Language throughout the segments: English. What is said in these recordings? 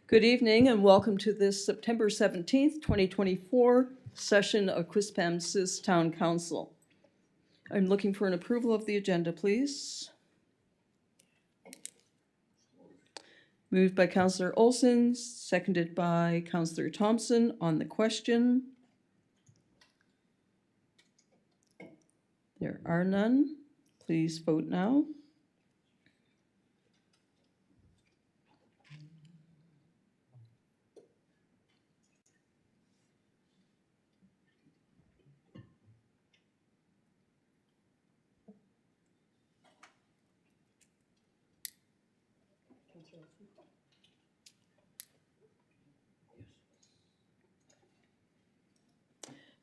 Good evening and welcome to this September 17th, 2024 session of Quispamsis Town Council. I'm looking for an approval of the agenda, please. Moved by Councillor Olson, seconded by Councillor Thompson on the question. There are none. Please vote now.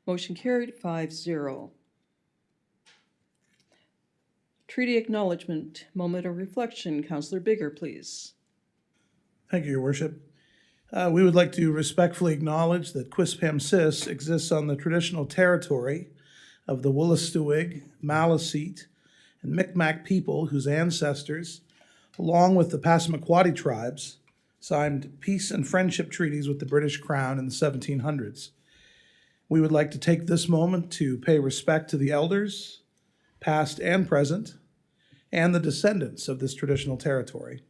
Motion carried 5-0. Treaty acknowledgement, moment of reflection. Councillor Bigger, please. Thank you, Your Worship. We would like to respectfully acknowledge that Quispamsis exists on the traditional territory of the Wolastoqey, Maliseet, and Micmac people whose ancestors, along with the Passamaquoddy tribes, signed peace and friendship treaties with the British Crown in the 1700s. We would like to take this moment to pay respect to the elders, past and present, and the descendants of this traditional territory.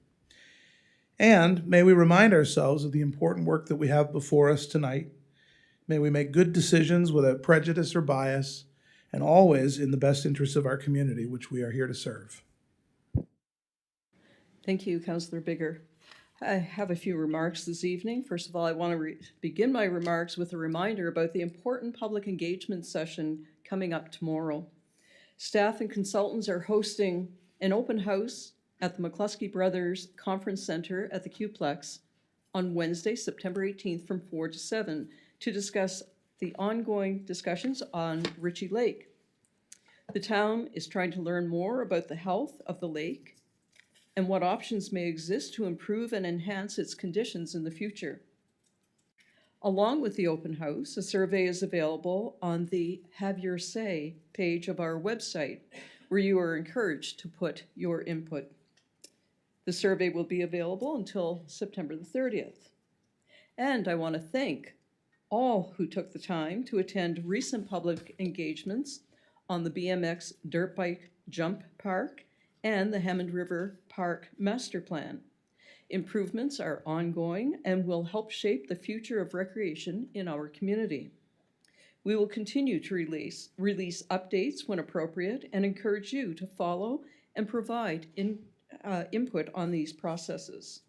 And may we remind ourselves of the important work that we have before us tonight. May we make good decisions without prejudice or bias, and always in the best interests of our community, which we are here to serve. Thank you, Councillor Bigger. I have a few remarks this evening. First of all, I want to begin my remarks with a reminder about the important public engagement session coming up tomorrow. Staff and consultants are hosting an open house at the McCluskey Brothers Conference Center at the Qplex on Wednesday, September 18th from 4 to 7 to discuss the ongoing discussions on Ritchie Lake. The town is trying to learn more about the health of the lake and what options may exist to improve and enhance its conditions in the future. Along with the open house, a survey is available on the Have Your Say page of our website, where you are encouraged to put your input. The survey will be available until September the 30th. And I want to thank all who took the time to attend recent public engagements on the BMX Dirt Bike Jump Park and the Hammond River Park Master Plan. Improvements are ongoing and will help shape the future of recreation in our community. We will continue to release updates when appropriate and encourage you to follow and provide input on these processes.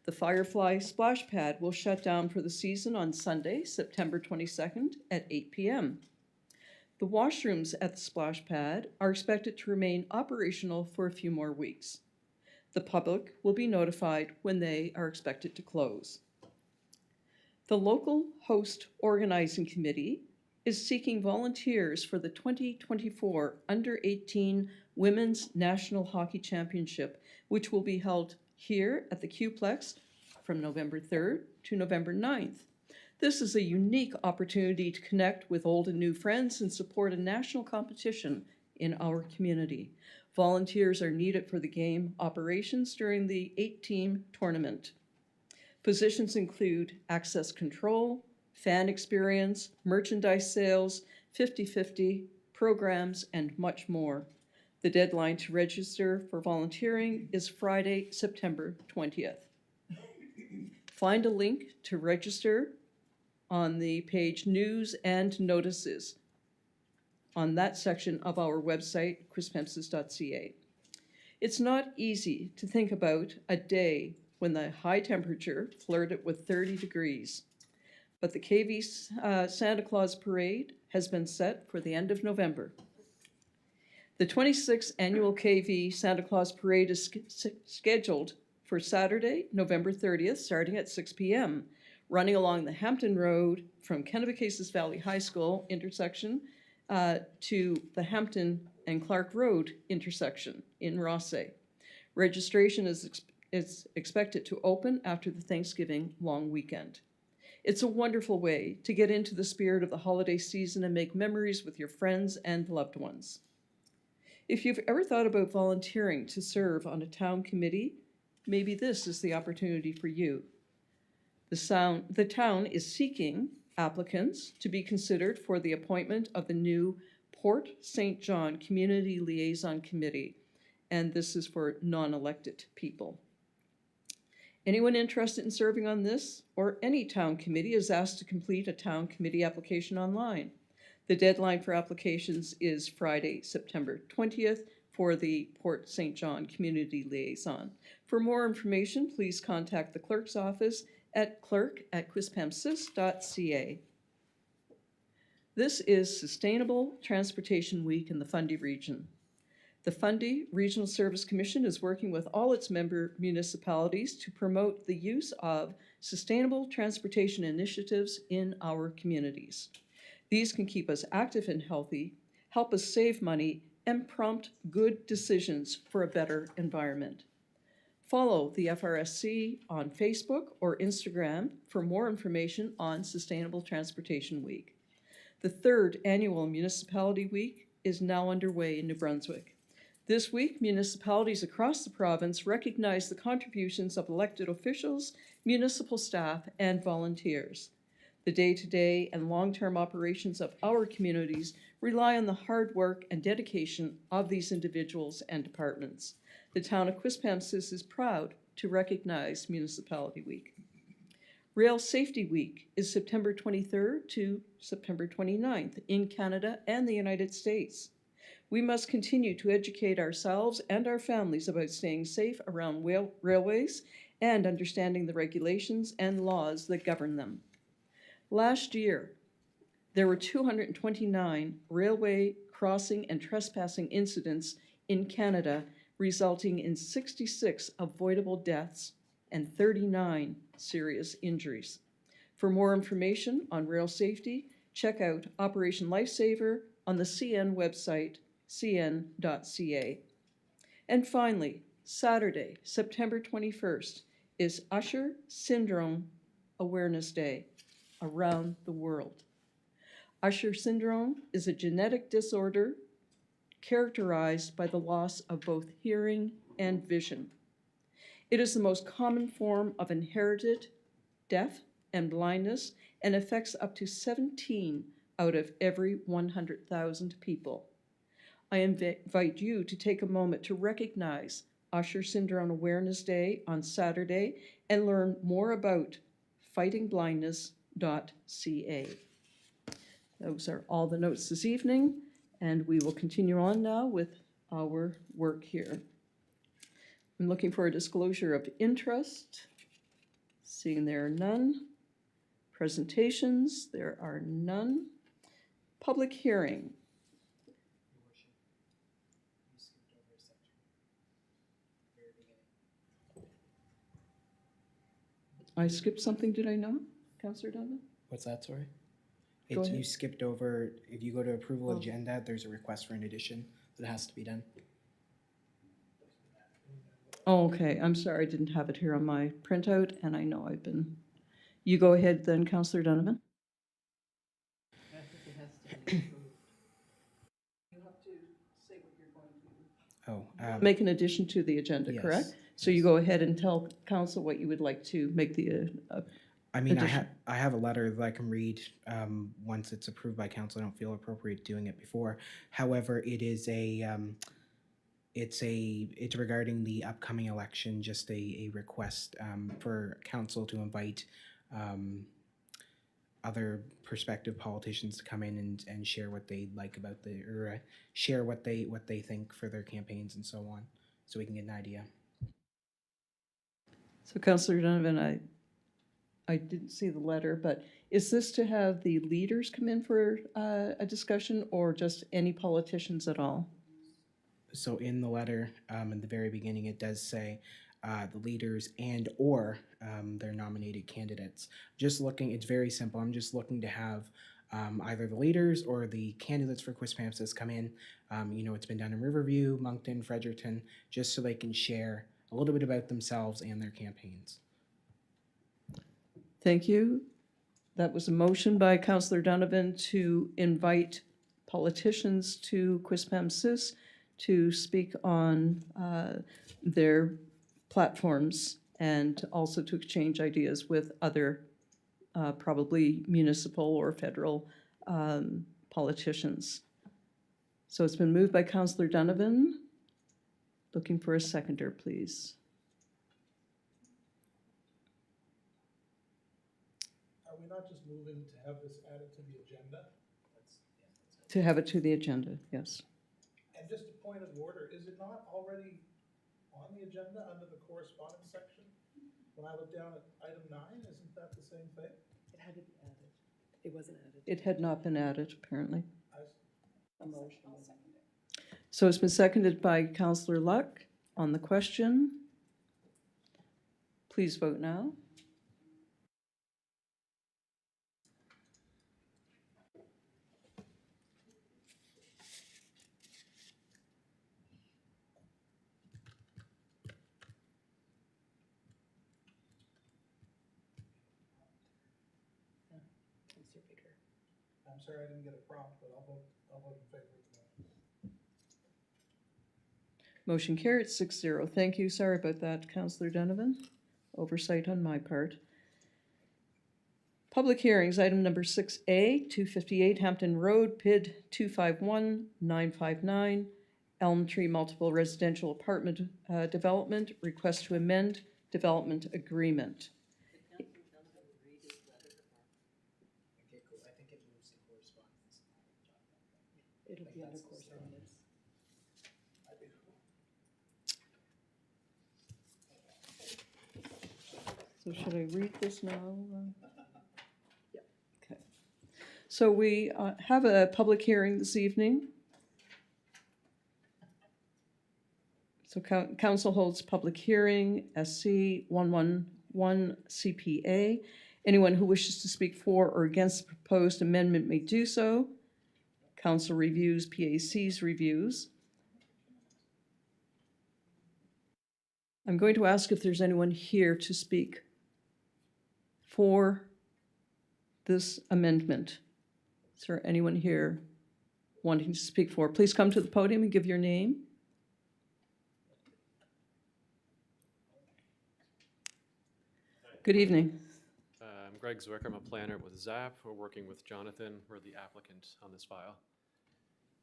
The Firefly Splash Pad will shut down for the season on Sunday, September 22nd at 8 p.m. The washrooms at the splash pad are expected to remain operational for a few more weeks. The public will be notified when they are expected to close. The local host organizing committee is seeking volunteers for the 2024 Under-18 Women's National Hockey Championship, which will be held here at the Qplex from November 3rd to November 9th. This is a unique opportunity to connect with old and new friends and support a national competition in our community. Volunteers are needed for the game operations during the 8-team tournament. Positions include access control, fan experience, merchandise sales, 50/50, programs, and much more. The deadline to register for volunteering is Friday, September 20th. Find a link to register on the page News and Notices on that section of our website, quispamsis.ca. It's not easy to think about a day when the high temperature flirted with 30 degrees, but the KV Santa Claus Parade has been set for the end of November. The 26th annual KV Santa Claus Parade is scheduled for Saturday, November 30th, starting at 6 p.m., running along the Hampton Road from Kennebecasis Valley High School intersection to the Hampton and Clark Road intersection in Rothsay. Registration is expected to open after the Thanksgiving long weekend. It's a wonderful way to get into the spirit of the holiday season and make memories with your friends and loved ones. If you've ever thought about volunteering to serve on a town committee, maybe this is the opportunity for you. The town is seeking applicants to be considered for the appointment of the new Port St. John Community Liaison Committee, and this is for non-elected people. Anyone interested in serving on this or any town committee is asked to complete a town committee application online. The deadline for applications is Friday, September 20th for the Port St. John Community Liaison. For more information, please contact the clerk's office at clerk@quispamsis.ca. This is Sustainable Transportation Week in the Fundy region. The Fundy Regional Service Commission is working with all its member municipalities to promote the use of sustainable transportation initiatives in our communities. These can keep us active and healthy, help us save money, and prompt good decisions for a better environment. Follow the FRSC on Facebook or Instagram for more information on Sustainable Transportation Week. The third annual Municipality Week is now underway in New Brunswick. This week, municipalities across the province recognize the contributions of elected officials, municipal staff, and volunteers. The day-to-day and long-term operations of our communities rely on the hard work and dedication of these individuals and departments. The town of Quispamsis is proud to recognize Municipality Week. Rail Safety Week is September 23rd to September 29th in Canada and the United States. We must continue to educate ourselves and our families about staying safe around railways and understanding the regulations and laws that govern them. Last year, there were 229 railway crossing and trespassing incidents in Canada, resulting in 66 avoidable deaths and 39 serious injuries. For more information on rail safety, check out Operation Lifesaver on the CN website, cn.ca. And finally, Saturday, September 21st, is Usher Syndrome Awareness Day around the world. Usher syndrome is a genetic disorder characterized by the loss of both hearing and vision. It is the most common form of inherited deaf and blindness and affects up to 17 out of every 100,000 people. I invite you to take a moment to recognize Usher Syndrome Awareness Day on Saturday and learn more about fightingblindness.ca. Those are all the notes this evening, and we will continue on now with our work here. I'm looking for a disclosure of interest. Seeing there are none. Presentations, there are none. Public hearing. I skipped something, did I not, Councillor Donovan? What's that, sorry? Go It's, ahead. you skipped over, if you go to approval of Oh. agenda, there's a request for an addition that has to be done. Oh, okay, I'm sorry, I didn't have it here on my printout, and I know I've been, you go ahead then, Councillor Donovan. Oh, Make an addition to the agenda, yes, correct? So you go ahead and tell council what you would like to make the, I mean, addition. I have a letter that I can read once it's approved by council. I don't feel appropriate doing it before. However, it is it's regarding the upcoming election, just a request for council to invite other prospective politicians to come in and share what they like about share what they think for their campaigns and so on, so we can get an idea. So Councillor Donovan, I didn't see the letter, but is this to have the leaders come in for a discussion or just any politicians at all? So in the letter, in the very beginning, it does say the leaders and or their nominated candidates. Just looking, it's very simple. I'm just looking to have either the leaders or the candidates for Quispamsis come in. It's been done in Riverview, Moncton, Fredericton, just so they can share a little bit about themselves and their campaigns. Thank you. That was a motion by Councillor Donovan to invite politicians to Quispamsis to speak on their platforms and also to exchange ideas with other probably municipal or federal politicians. So it's been moved by Councillor Donovan. Looking for a seconder, please. Are we not just moving to have this added to the agenda? To have it to the agenda, yes. And just a point of order, is it not already on the agenda under the correspondence section? When I look down at item 9, isn't that the same thing? It had to be added. It wasn't added. It had not been added, apparently. A motion. So it's been seconded by Councillor Luck on the question. Please vote now. Counselor Bigger. I'm sorry I didn't get a prompt, but I'll vote in favor of the motion. Motion carried 6-0. Thank you. Sorry about that, Councillor Donovan. Oversight on my part. Public hearings, item number 6A, 258 Hampton Road, PID 251959, Elm Tree Multiple Residential Apartment Development, request to amend development agreement. Okay, cool. I think it moves to correspondence. It'll be under correspondence. So should I read this now? Okay. So we have a public hearing this evening. So council holds public hearing, SC 111 CPA. Anyone who wishes to speak for or against the proposed amendment may do so. Council reviews, PAC's reviews. I'm going to ask if there's anyone here to speak for this amendment. Is there anyone here wanting to speak for? Please come to the podium and give your name. Good evening. I'm Greg Zwicker. I'm a planner with ZAP. We're working with Jonathan. We're the applicant on this file.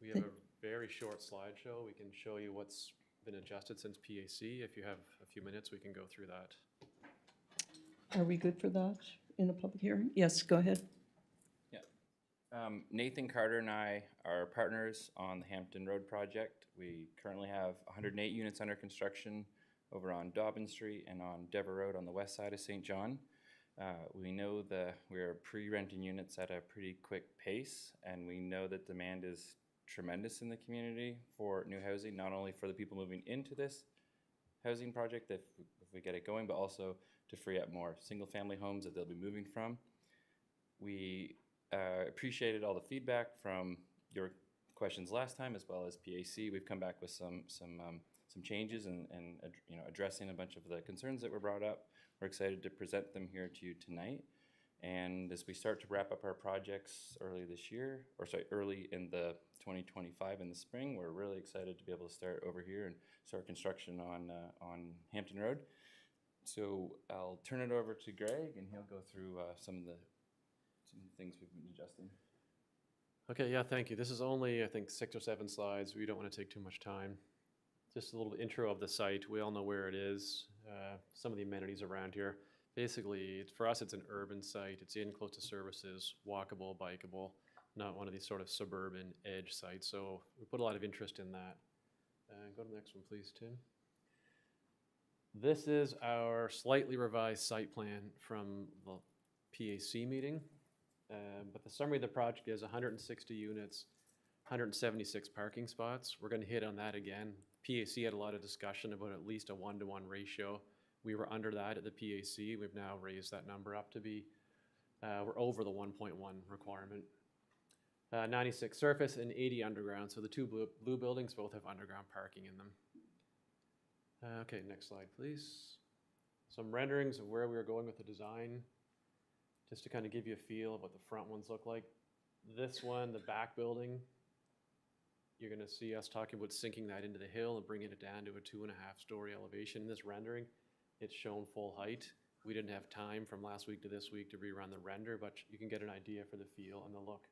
We have a very short slideshow. We can show you what's been adjusted since PAC. If you have a few minutes, we can go through that. Are we good for that in a public hearing? Yes, go ahead. Nathan Carter and I are partners on the Hampton Road project. We currently have 108 units under construction over on Dobbin Street and on Dever Road on the west side of St. John. We know that we're pre-renting units at a pretty quick pace, and we know that demand is tremendous in the community for new housing, not only for the people moving into this housing project if we get it going, but also to free up more single-family homes that they'll be moving from. We appreciated all the feedback from your questions last time, as well as PAC. We've come back with some changes and addressing a bunch of the concerns that were brought up. We're excited to present them here to you tonight. And as we start to wrap up our projects early this year, early in the 2025 in the spring, we're really excited to be able to start over here and start construction on Hampton Road. So I'll turn it over to Greg, and he'll go through some of the things we've been adjusting. Okay, yeah, thank you. This is only, I think, 6 or 7 slides. We don't want to take too much time. Just a little intro of the site. We all know where it is, some of the amenities around here. Basically, for us, it's an urban site. It's in close to services, walkable, bikeable, not one of these sort of suburban edge sites. So we put a lot of interest in that. Go to the next one, please, Tim. This is our slightly revised site plan from the PAC meeting. But the summary of the project is 160 units, 176 parking spots. We're going to hit on that again. PAC had a lot of discussion about at least a 1-to-1 ratio. We were under that at the PAC. We've now raised that number up to be, we're over the 1.1 requirement. 96 surface and 80 underground. So the two blue buildings both have underground parking in them. Okay, next slide, please. Some renderings of where we were going with the design, just to kind of give you a feel of what the front ones look like. This one, the back building, you're going to see us talking about sinking that into the hill and bringing it down to a 2.5-story elevation in this rendering. it's shown full height. We didn't have time from last week to this week to rerun the render, but you can get an idea for the feel and the look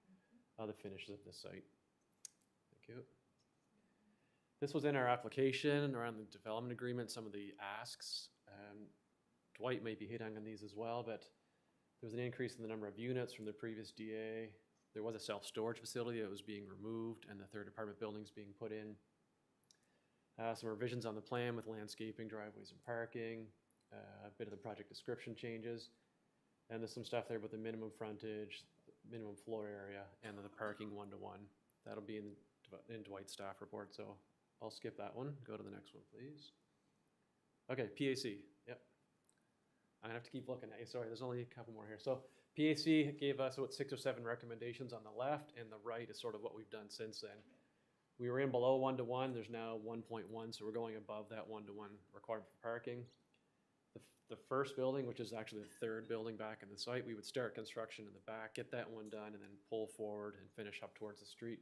of the finishes of this site. Thank you. This was in our application around the development agreement, some of the asks. Dwight may be hitting on these as well, but there was an increase in the number of units from the previous DA. There was a self-storage facility that was being removed and the third apartment buildings being put in. Some revisions on the plan with landscaping, driveways and parking, a bit of the project description changes. And there's some stuff there about the minimum frontage, minimum floor area, and then the parking 1-to-1. That'll be in Dwight's staff report, so I'll skip that one. Go to the next one, please. Okay, PAC, yep. I'm gonna have to keep looking at you, sorry, there's only a couple more here. So PAC gave us about 6 or 7 recommendations on the left, and the right is sort of what we've done since then. We were in below 1-to-1, there's now 1.1, so we're going above that 1-to-1 requirement for parking. The first building, which is actually the third building back in the site, we would start construction in the back, get that one done, and then pull forward and finish up towards the street.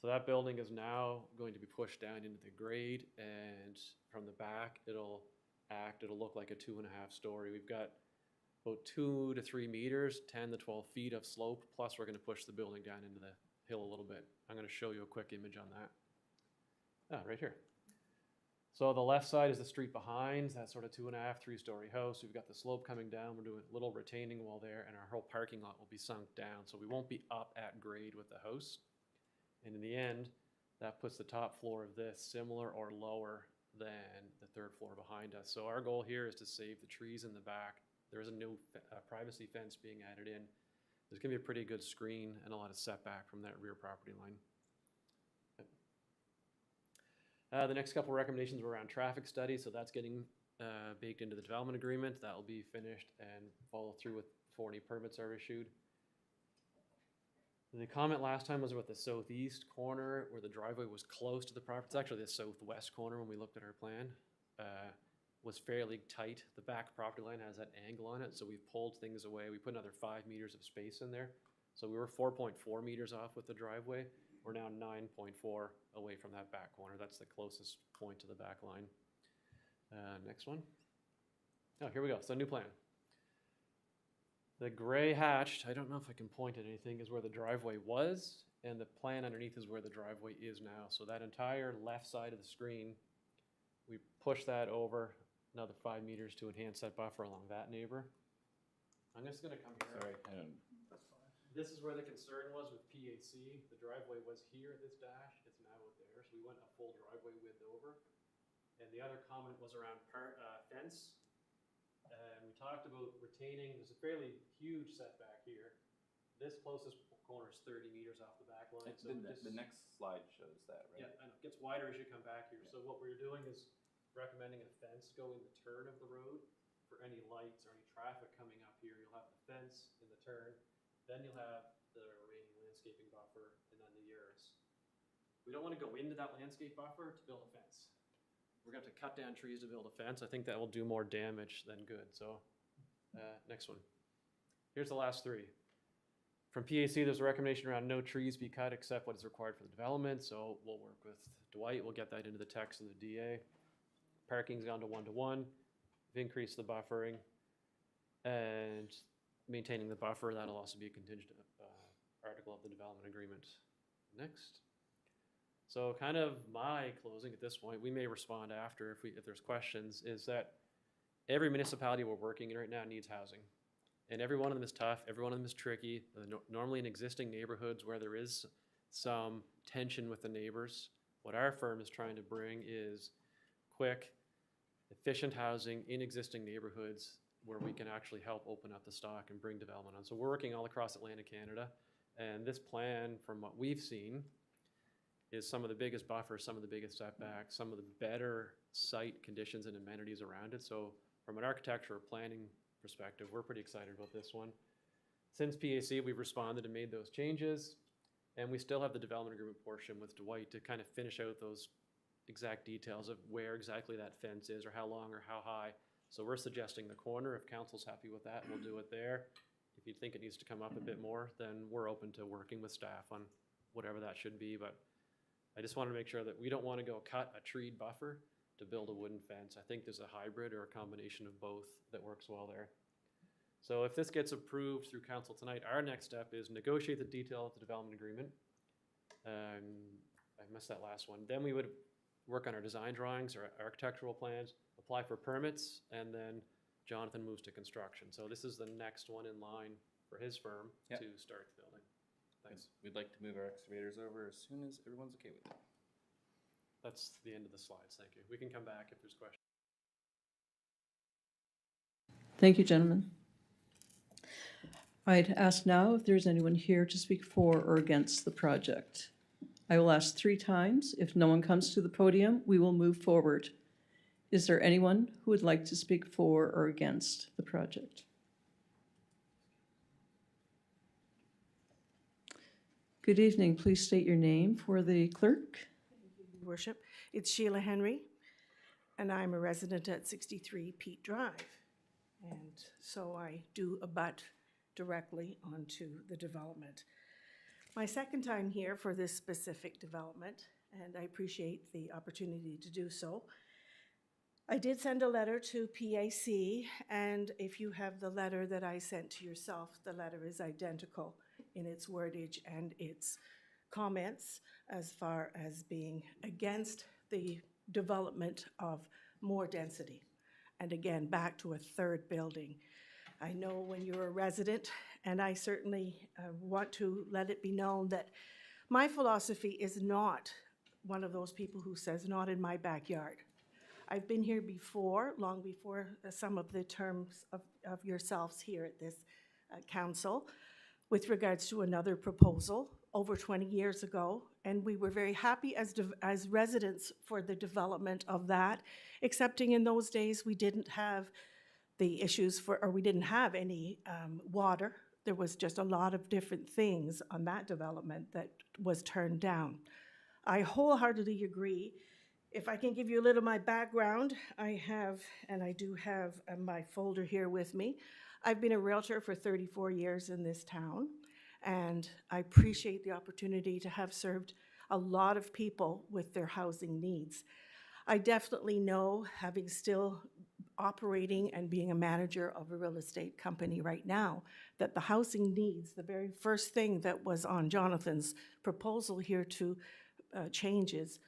So that building is now going to be pushed down into the grade, and from the back, it'll look like a 2.5 story. We've got about 2 to 3 meters, 10 to 12 feet of slope, plus we're gonna push the building down into the hill a little bit. I'm gonna show you a quick image on that. Right here. So the left side is the street behind, that sort of 2.5, 3-story house. We've got the slope coming down. We're doing a little retaining wall there, and our whole parking lot will be sunk down. So we won't be up at grade with the house. And in the end, that puts the top floor of this similar or lower than the third floor behind us. So our goal here is to save the trees in the back. There is a new privacy fence being added in. There's gonna be a pretty good screen and a lot of setback from that rear property line. The next couple recommendations were around traffic studies, so that's getting baked into the development agreement. That will be finished and follow through with before any permits are issued. The comment last time was about the southeast corner where the driveway was close to the property. It's actually the southwest corner when we looked at our plan. Was fairly tight. The back property line has that angle on it, so we've pulled things away. We put another 5 meters of space in there. So we were 4.4 meters off with the driveway. We're now 9.4 away from that back corner. That's the closest point to the back line. Next one. Oh, here we go. So new plan. The gray hatched, I don't know if I can point at anything, is where the driveway was, and the plan underneath is where the driveway is now. So that entire left side of the screen, we push that over another 5 meters to enhance that buffer along that neighbor. I'm just gonna come here. Sorry, This is where the concern was with PAC. The driveway was here at this dash, it's now out there, so we went a full driveway width over. And the other comment was around fence. We talked about retaining, there's a fairly huge setback here. This closest corner is 30 meters off the back line. So the next slide shows that, right? Yeah, I know, it gets wider as you come back here. So what we're doing is recommending a fence go in the turn of the road for any lights or any traffic coming up here. You'll have the fence in the turn. Then you'll have the remaining landscaping buffer and then the yours. We don't want to go into that landscape buffer to build a fence. We're going to have to cut down trees to build a fence. I think that will do more damage than good. So next one. Here's the last 3. From PAC, there's a recommendation around no trees be cut except what is required for the development. So we'll work with Dwight. We'll get that into the text of the DA. Parking's gone to 1-to-1. We've increased the buffering. And maintaining the buffer, that'll also be a contingent article of the development agreement. Next. So kind of my closing at this point, we may respond after if there's questions, is that every municipality we're working in right now needs housing. And every one of them is tough, every one of them is tricky. Normally in existing neighborhoods where there is some tension with the neighbors, what our firm is trying to bring is quick, efficient housing in existing neighborhoods where we can actually help open up the stock and bring development on. So we're working all across Atlantic Canada, and this plan, from what we've seen, is some of the biggest buffers, some of the biggest setbacks, some of the better site conditions and amenities around it. So from an architecture or planning perspective, we're pretty excited about this one. Since PAC, we've responded and made those changes, and we still have the development agreement portion with Dwight to kind of finish out those exact details of where exactly that fence is or how long or how high. So we're suggesting the corner. If council's happy with that, we'll do it there. If you think it needs to come up a bit more, then we're open to working with staff on whatever that should be. But I just want to make sure that we don't want to go cut a treed buffer to build a wooden fence. I think there's a hybrid or a combination of both that works well there. So if this gets approved through council tonight, our next step is negotiate the detail of the development agreement. I missed that last one. Then we would work on our design drawings, our architectural plans, apply for permits, and then Jonathan moves to construction. So this is the next one in line for his firm Yep. to start the building. Thanks. We'd like to move our excavators over as soon as everyone's okay with it. That's the end of the slides. Thank you. We can come back if there's questions. Thank you, gentlemen. I'd ask now if there's anyone here to speak for or against the project. I will ask 3 times. If no one comes to the podium, we will move forward. Is there anyone who would like to speak for or against the project? Good evening. Please state your name for the clerk. Your Worship. It's Sheila Henry, and I'm a resident at 63 Pete Drive. And so I do abut directly onto the development. My second time here for this specific development, and I appreciate the opportunity to do so. I did send a letter to PAC, and if you have the letter that I sent to yourself, the letter is identical in its wordage and its comments as far as being against the development of more density. And again, back to a third building. I know when you're a resident, and I certainly want to let it be known that my philosophy is not one of those people who says, not in my backyard. I've been here before, long before some of the terms of yourselves here at this council, with regards to another proposal over 20 years ago, and we were very happy as residents for the development of that, excepting in those days we didn't have the issues or we didn't have any water. There was just a lot of different things on that development that was turned down. I wholeheartedly agree. If I can give you a little of my background, I do have my folder here with me. I've been a realtor for 34 years in this town, and I appreciate the opportunity to have served a lot of people with their housing needs. I definitely know, having still operating and being a manager of a real estate company right now, that the housing needs, the very first thing that was on Jonathan's proposal here to changes,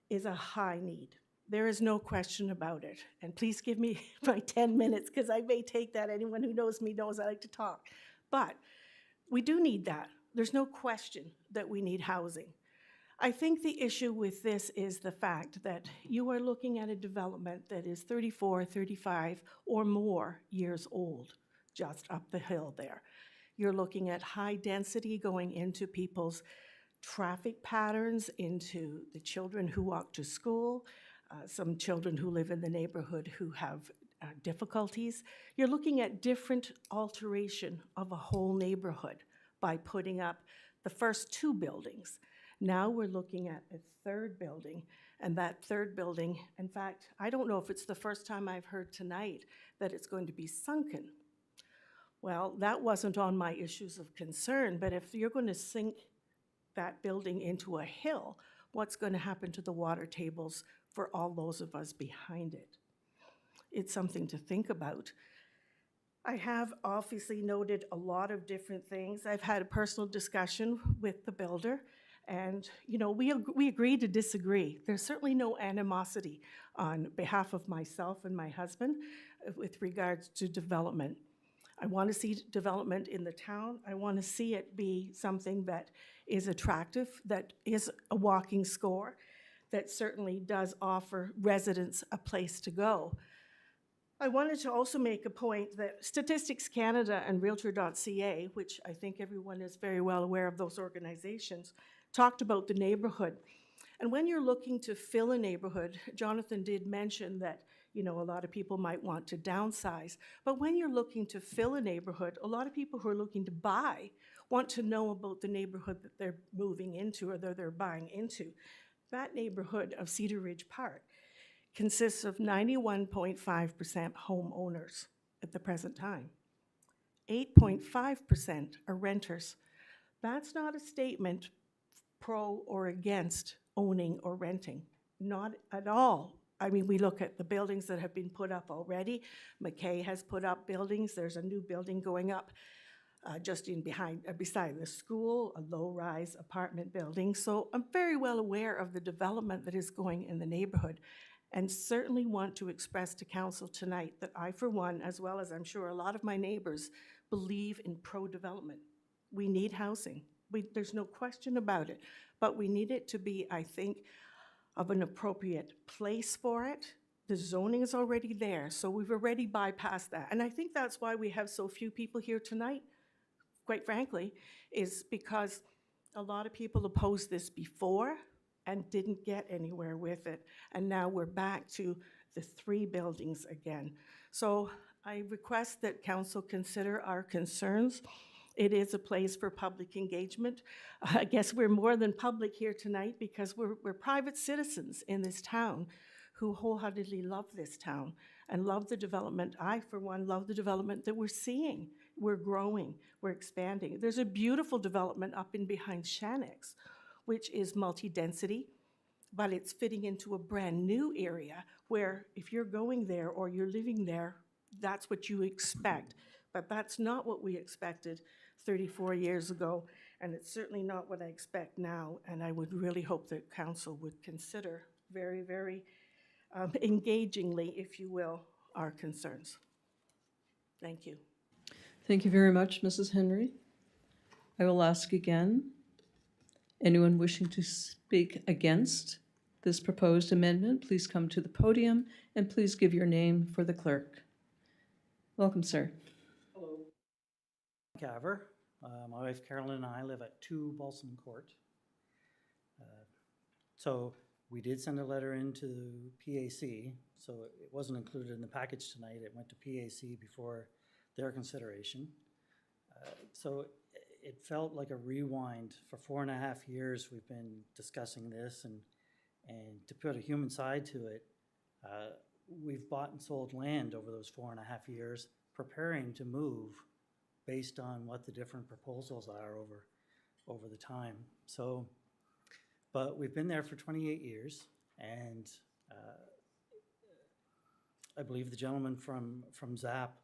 is a high need. There is no question about it. And please give me my 10 minutes, because I may take that. Anyone who knows me knows I like to talk. But we do need that. There's no question that we need housing. I think the issue with this is the fact that you are looking at a development that is 34, 35, or more years old, just up the hill there. You're looking at high density going into people's traffic patterns, into the children who walk to school, some children who live in the neighborhood who have difficulties. You're looking at different alteration of a whole neighborhood by putting up the first 2 buildings. Now we're looking at a third building, and that third building, in fact, I don't know if it's the first time I've heard tonight that it's going to be sunken. Well, that wasn't on my issues of concern, but if you're going to sink that building into a hill, what's going to happen to the water tables for all those of us behind it? It's something to think about. I have obviously noted a lot of different things. I've had a personal discussion with the builder, and we agree to disagree. There's certainly no animosity on behalf of myself and my husband with regards to development. I want to see development in the town. I want to see it be something that is attractive, that is a walking score, that certainly does offer residents a place to go. I wanted to also make a point that Statistics Canada and Realtor.ca, which I think everyone is very well aware of those organizations, talked about the neighborhood. And when you're looking to fill a neighborhood, Jonathan did mention that a lot of people might want to downsize. But when you're looking to fill a neighborhood, a lot of people who are looking to buy want to know about the neighborhood that they're moving into or that they're buying into. That neighborhood of Cedar Ridge Park consists of 91.5% homeowners at the present time. 8.5% are renters. That's not a statement pro or against owning or renting. Not at all I mean, we look at the buildings that have been put up already. McKay has put up buildings. There's a new building going up just beside the school, a low-rise apartment building. So I'm very well aware of the development that is going in the neighborhood, and certainly want to express to council tonight that I, for one, as well as I'm sure a lot of my neighbors, believe in pro-development. We need housing. There's no question about it, but we need it to be, I think, of an appropriate place for it. The zoning is already there, so we've already bypassed that. And I think that's why we have so few people here tonight, quite frankly, is because a lot of people opposed this before and didn't get anywhere with it. And now we're back to the 3 buildings again. So I request that council consider our concerns. It is a place for public engagement. I guess we're more than public here tonight because we're private citizens in this town who wholeheartedly love this town and love the development. I, for one, love the development that we're seeing. We're growing, we're expanding. There's a beautiful development up in behind Shanix, which is multi-density, but it's fitting into a brand new area where if you're going there or you're living there, that's what you expect. But that's not what we expected 34 years ago, and it's certainly not what I expect now, and I would really hope that council would consider very, very engagingly, if you will, our concerns. Thank you. Thank you very much, Mrs. Henry. I will ask again, anyone wishing to speak against this proposed amendment, please come to the podium and please give your name for the clerk. Welcome, sir. Caver. My wife Carolyn and I live at 2 Balsam Court. So we did send a letter into PAC, so it wasn't included in the package tonight. It went to PAC before their consideration. So it felt like a rewind. For 4.5 years we've been discussing this, and to put a human side to it, we've bought and sold land over those 4.5 years, preparing to move based on what the different proposals are over the time. So, but we've been there for 28 years, and I believe the gentleman from ZAP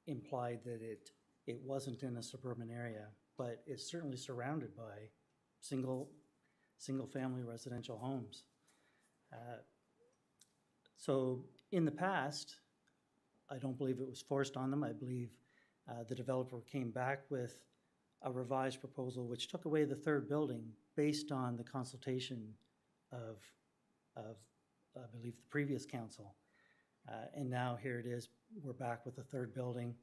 implied that it wasn't in a suburban area, but it's certainly surrounded by single-family residential homes. So in the past, I don't believe it was forced on them. I believe the developer came back with a revised proposal which took away the 3rd building based on the consultation of I believe the previous council. And now here it is, we're back with the 3rd building.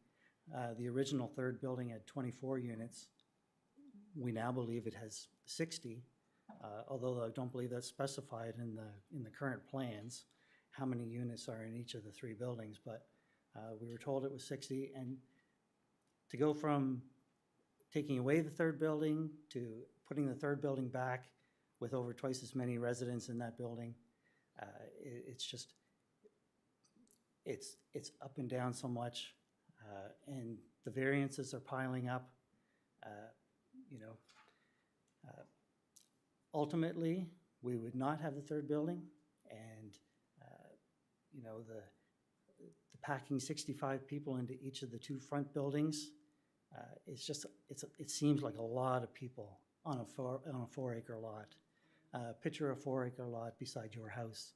The original 3rd building had 24 units. We now believe it has 60, although I don't believe that's specified in the current plans, how many units are in each of the 3 buildings, but we were told it was 60, and to go from taking away the 3rd building to putting the 3rd building back with over twice as many residents in that building, it's up and down so much, and the variances are piling up. Ultimately, we would not have the 3rd building, and the packing 65 people into each of the 2 front buildings, it seems like a lot of people on a 4-acre lot. Picture a 4-acre lot beside your house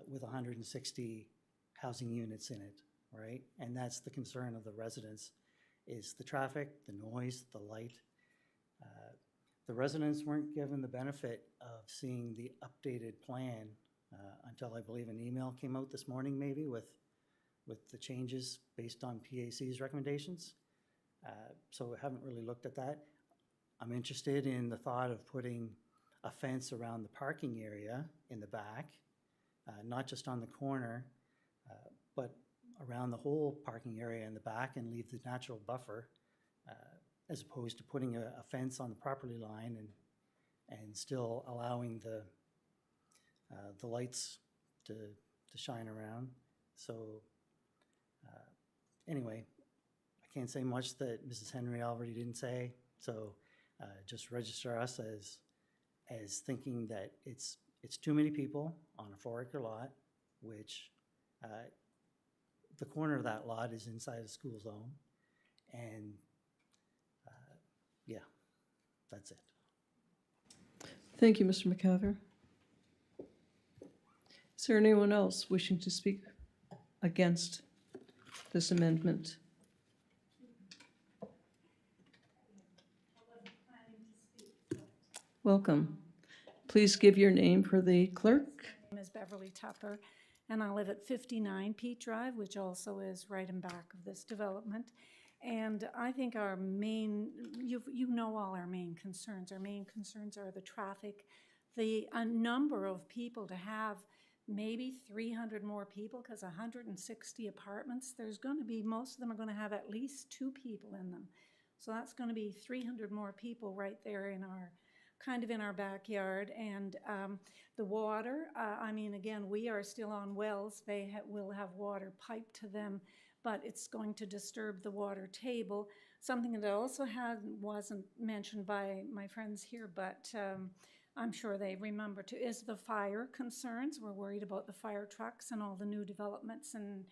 with 160 housing units in it, right? And that's the concern of the residents, is the traffic, the noise, the light. The residents weren't given the benefit of seeing the updated plan until I believe an email came out this morning, maybe with the changes based on PAC's recommendations. So we haven't really looked at that. I'm interested in the thought of putting a fence around the parking area in the back, not just on the corner, but around the whole parking area in the back, and leave the natural buffer, as opposed to putting a fence on the property line and still allowing the lights to shine around. So anyway, I can't say much that Mrs. Henry already didn't say, so just register us as thinking that it's too many people on a 4-acre lot, which the corner of that lot is inside a school zone. And yeah, that's it. Thank you, Mr. McCaver. Is there anyone else wishing to speak against this amendment? Welcome. Please give your name for the clerk. My name is Beverly Tupper, and I live at 59 Pete Drive, which also is right in back of this development. And I think our main, you know all our main concerns. Our main concerns are the traffic, the number of people to have maybe 300 more people, because 160 apartments, there's going to be, most of them are going to have at least 2 people in them. So that's going to be 300 more people right there in our, kind of in our backyard. And the water, I mean, again, we are still on wells. They will have water piped to them, but it's going to disturb the water table. Something that also wasn't mentioned by my friends here, but I'm sure they remember too, is the fire concerns. We're worried about the fire trucks and all the new developments, and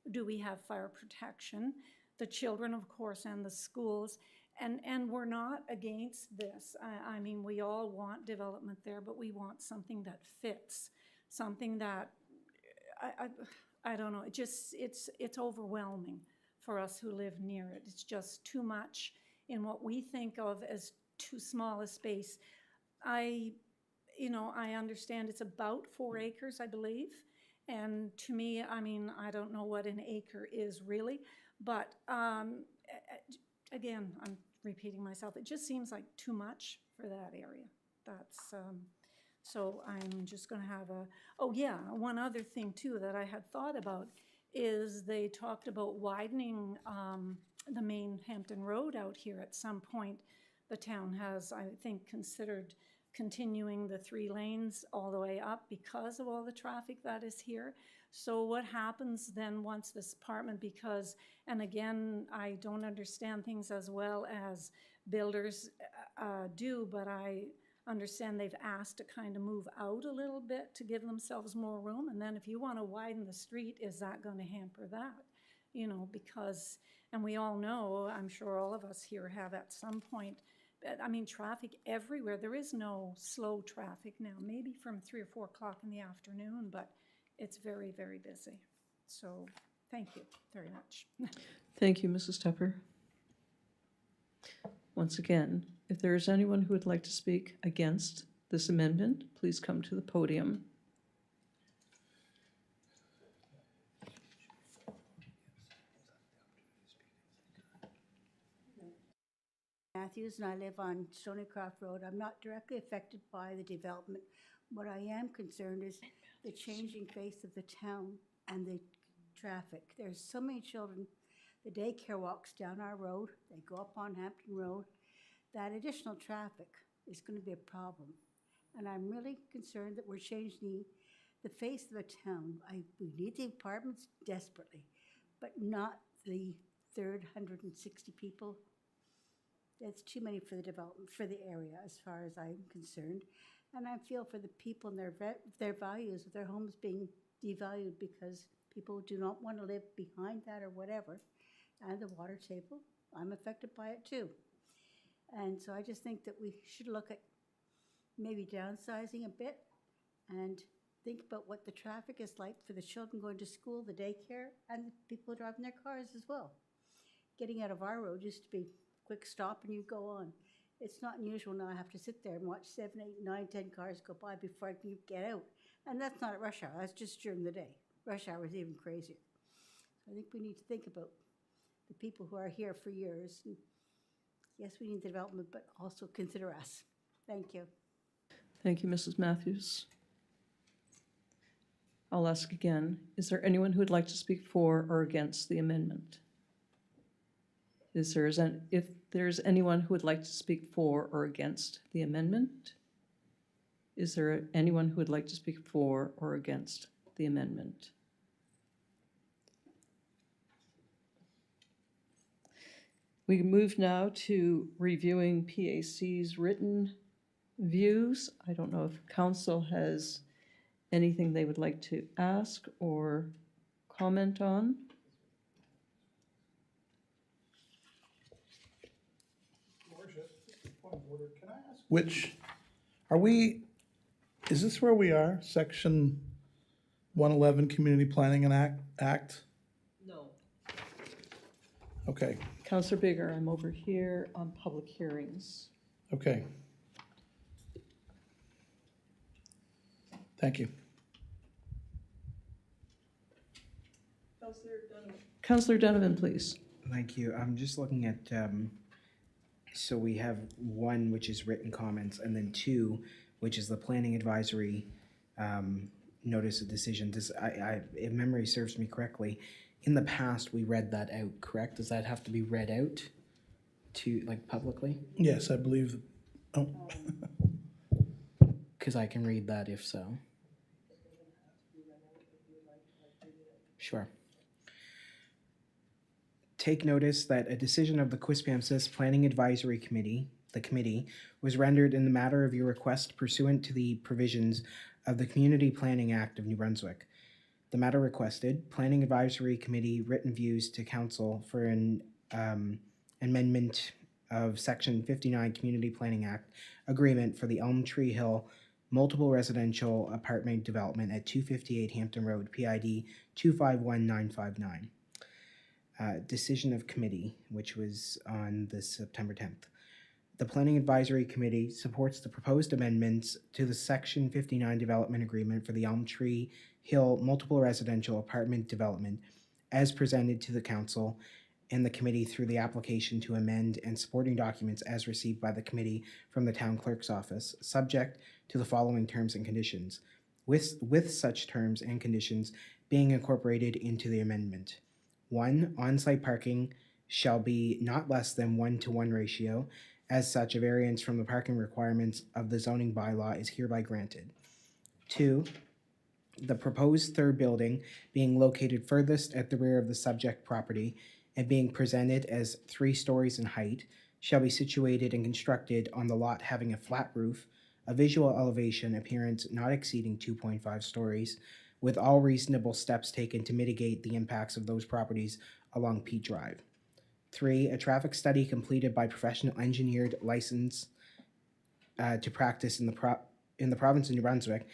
do we have fire protection? The children, of course, and the schools. And we're not against this. I mean, we all want development there, but we want something that fits, something that, I don't know, it's overwhelming for us who live near it. It's just too much in what we think of as too small a space. I understand it's about 4 acres, I believe. And to me, I mean, I don't know what an acre is really, but again, I'm repeating myself. It just seems like too much for that area. That's, so I'm just going to have oh yeah, one other thing too that I had thought about is they talked about widening the main Hampton Road out here at some point. The town has, I think, considered continuing the 3 lanes all the way up because of all the traffic that is here. So what happens then once this apartment, because, and again, I don't understand things as well as builders do, but I understand they've asked to kind of move out a little bit to give themselves more room. And then if you want to widen the street, is that going to hamper that? You know, because, and we all know, I'm sure all of us here have at some point, I mean, traffic everywhere. There is no slow traffic now, maybe from 3 or 4 o'clock in the afternoon, but it's very, very busy. So thank you very much. Thank you, Mrs. Tupper. Once again, if there is anyone who would like to speak against this amendment, please come to the podium. Matthews, and I live on Stonycroft Road. I'm not directly affected by the development. What I am concerned is the changing face of the town and the traffic. There's so many children. The daycare walks down our road. They go up on Hampton Road. That additional traffic is going to be a problem. And I'm really concerned that we're changing the face of the town. We need the apartments desperately, but not the third 160 people. That's too many for the development, for the area, as far as I'm concerned. And I feel for the people and their values of their homes being devalued because people do not want to live behind that or whatever. And the water table, I'm affected by it too. And so I just think that we should look at maybe downsizing a bit and think about what the traffic is like for the children going to school, the daycare, and the people driving their cars as well. Getting out of our road used to be quick stop and you go on. It's not unusual now I have to sit there and watch 7, 8, 9, 10 cars go by before I can get out. And that's not at rush hour, that's just during the day. Rush hour is even crazier. So I think we need to think about the people who are here for years. And yes, we need the development, but also consider us. Thank you. Thank you, Mrs. Matthews. I'll ask again, is there anyone who would like to speak for or against the amendment? If there's anyone who would like to speak for or against the amendment? Is there anyone who would like to speak for or against the amendment? We move now to reviewing PAC's written views. I don't know if council has anything they would like to ask or comment on? Which, is this where we are? Section 111, Community Planning and Act? No. Okay, Counselor Bigger, I'm over here on public hearings. okay. Thank you. Counselor Donovan, please. Thank you. I'm just looking at, so we have one, which is written comments, and then two, which is the planning advisory notice of decision. If memory serves me correctly, in the past, we read that out, correct? Does that have to be read out to, like, publicly? Yes, I believe, oh, Because I can read that if so. Sure. Take notice that a decision of the Quispamsis Planning Advisory Committee, the committee, was rendered in the matter of your request pursuant to the provisions of the Community Planning Act of New Brunswick. The matter requested, Planning Advisory Committee written views to Council for an amendment of Section 59 Community Planning Act agreement for the Elm Tree Hill multiple residential apartment development at 258 Hampton Road, PID 251959. Decision of committee, which was on the September 10th. The Planning Advisory Committee supports the proposed amendments to the Section 59 Development Agreement for the Elm Tree Hill multiple residential apartment development as presented to the Council and the committee through the application to amend and supporting documents as received by the committee from the Town Clerk's Office, subject to the following terms and conditions, with such terms and conditions being incorporated into the amendment. 1. On-site parking shall be not less than 1-to-1 ratio. As such, a variance from the parking requirements of the zoning bylaw is hereby granted. 2. The proposed third building being located furthest at the rear of the subject property and being presented as 3 stories in height shall be situated and constructed on the lot having a flat roof, a visual elevation appearance not exceeding 2.5 stories, with all reasonable steps taken to mitigate the impacts of those properties along Peat Drive. 3, a traffic study completed by professional engineered license to practice in the province of New Brunswick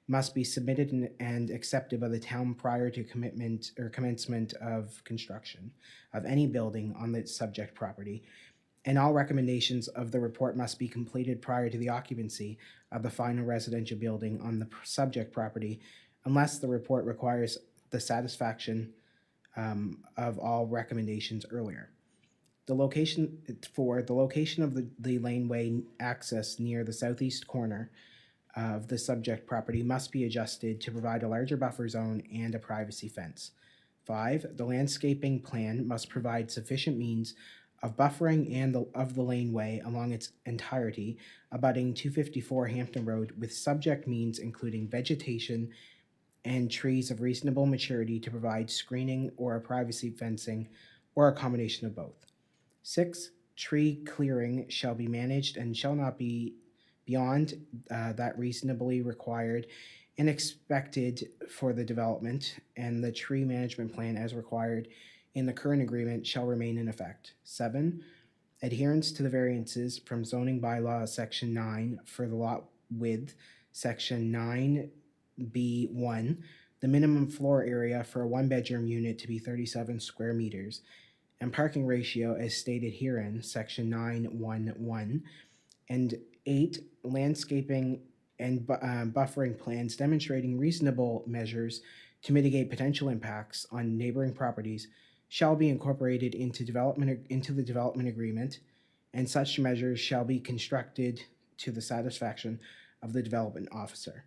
must be submitted and accepted by the town prior to commitment or commencement of construction of any building on the subject property, and all recommendations of the report must be completed prior to the occupancy of the final residential building on the subject property, unless the report requires the satisfaction of all recommendations earlier. The location of the laneway access near the southeast corner of the subject property must be adjusted to provide a larger buffer zone and a privacy fence. 5, the landscaping plan must provide sufficient means of buffering of the laneway along its entirety, abutting 254 Hampton Road, with subject means including vegetation and trees of reasonable maturity to provide screening or a privacy fencing, or a combination of both. 6, tree clearing shall be managed and shall not be beyond that reasonably required and expected for the development, and the tree management plan as required in the current agreement shall remain in effect. 7, adherence to the variances from zoning bylaw section 9 for the lot width, section 9B1, the minimum floor area for a one-bedroom unit to be 37 square meters, and parking ratio as stated herein, section 911, and 8, landscaping and buffering plans demonstrating reasonable measures to mitigate potential impacts on neighboring properties shall be incorporated into the development agreement, and such measures shall be constructed to the satisfaction of the development officer.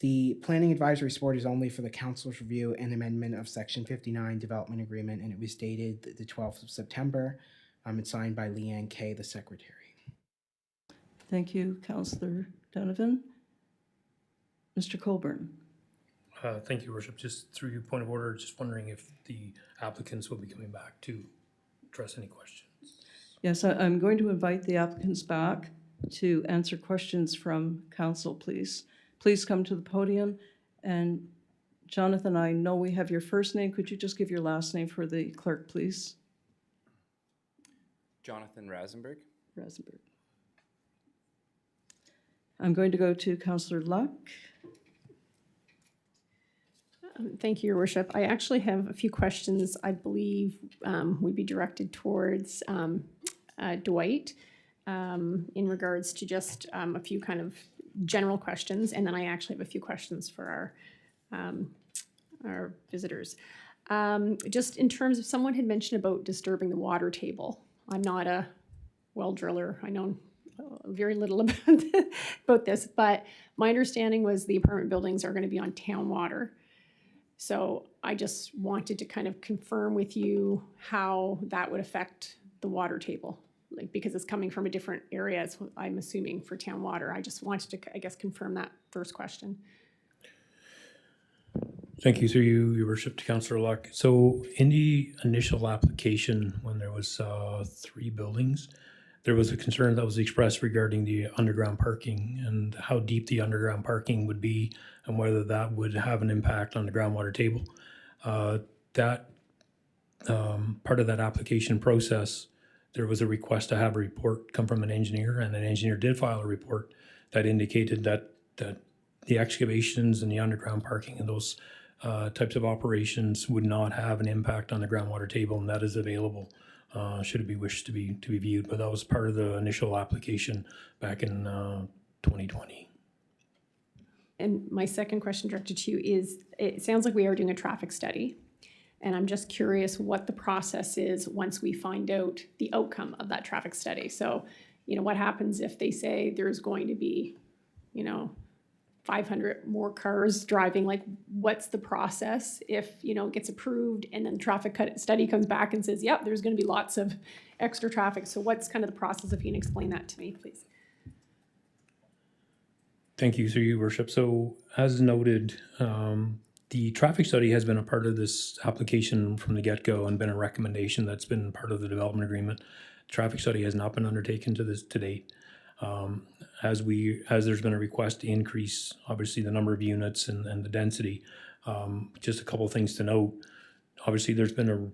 The Planning Advisory Board is only for the Council's review and amendment of Section 59 Development Agreement, and it was dated the 12th of September. It's signed by Leanne Kay, the Secretary. Thank you, Councillor Donovan. Mr. Colburn. Thank you, Worship. Just through your point of order, just wondering if the applicants will be coming back to address any questions. Yes, I'm going to invite the applicants back to answer questions from council, please. please come to the podium. And Jonathan, I know we have your first name. Could you just give your last name for the clerk, please? Jonathan Rasenberg. Rosenberg. I'm going to go to Councillor Luck. Thank you, Your Worship. I actually have a few questions I believe would be directed towards Dwight in regards to just a few kind of general questions, and then I actually have a few questions for our visitors. Just in terms of, someone had mentioned about disturbing the water table. I'm not a well driller. I know very little about this, but my understanding was the apartment buildings are going to be on town water. So I just wanted to kind of confirm with you how that would affect the water table, like, because it's coming from a different area, it's, I'm assuming, for town water. I just wanted to, I guess, confirm that first question. Thank you, through you, Your Worship, to Councillor Luck. So in the initial application, when there was 3 buildings, there was a concern that was expressed regarding the underground parking and how deep the underground parking would be and whether that would have an impact on the groundwater table. That part of that application process, there was a request to have a report come from an engineer, and an engineer did file a report that indicated that the excavations and the underground parking and those types of operations would not have an impact on the groundwater table, and that is available should it be wished to be viewed. But that was part of the initial application back in 2020. And my second question directed to you is, it sounds like we are doing a traffic study, and I'm just curious what the process is once we find out the outcome of that traffic study. So, you know, what happens if they say there's going to be, you know, 500 more cars driving? Like, what's the process if, you know, it gets approved and then traffic study comes back and says, yep, there's going to be lots of extra traffic? So what's kind of the process, if you can explain that to me, please? Thank you, through you, Worship. So as noted, the traffic study has been a part of this application from the get-go and been a recommendation that's been part of the development agreement. The traffic study has not been undertaken to date. As there's been a request to increase, obviously, the number of units and the density. Just a couple of things to note. Obviously, there's been a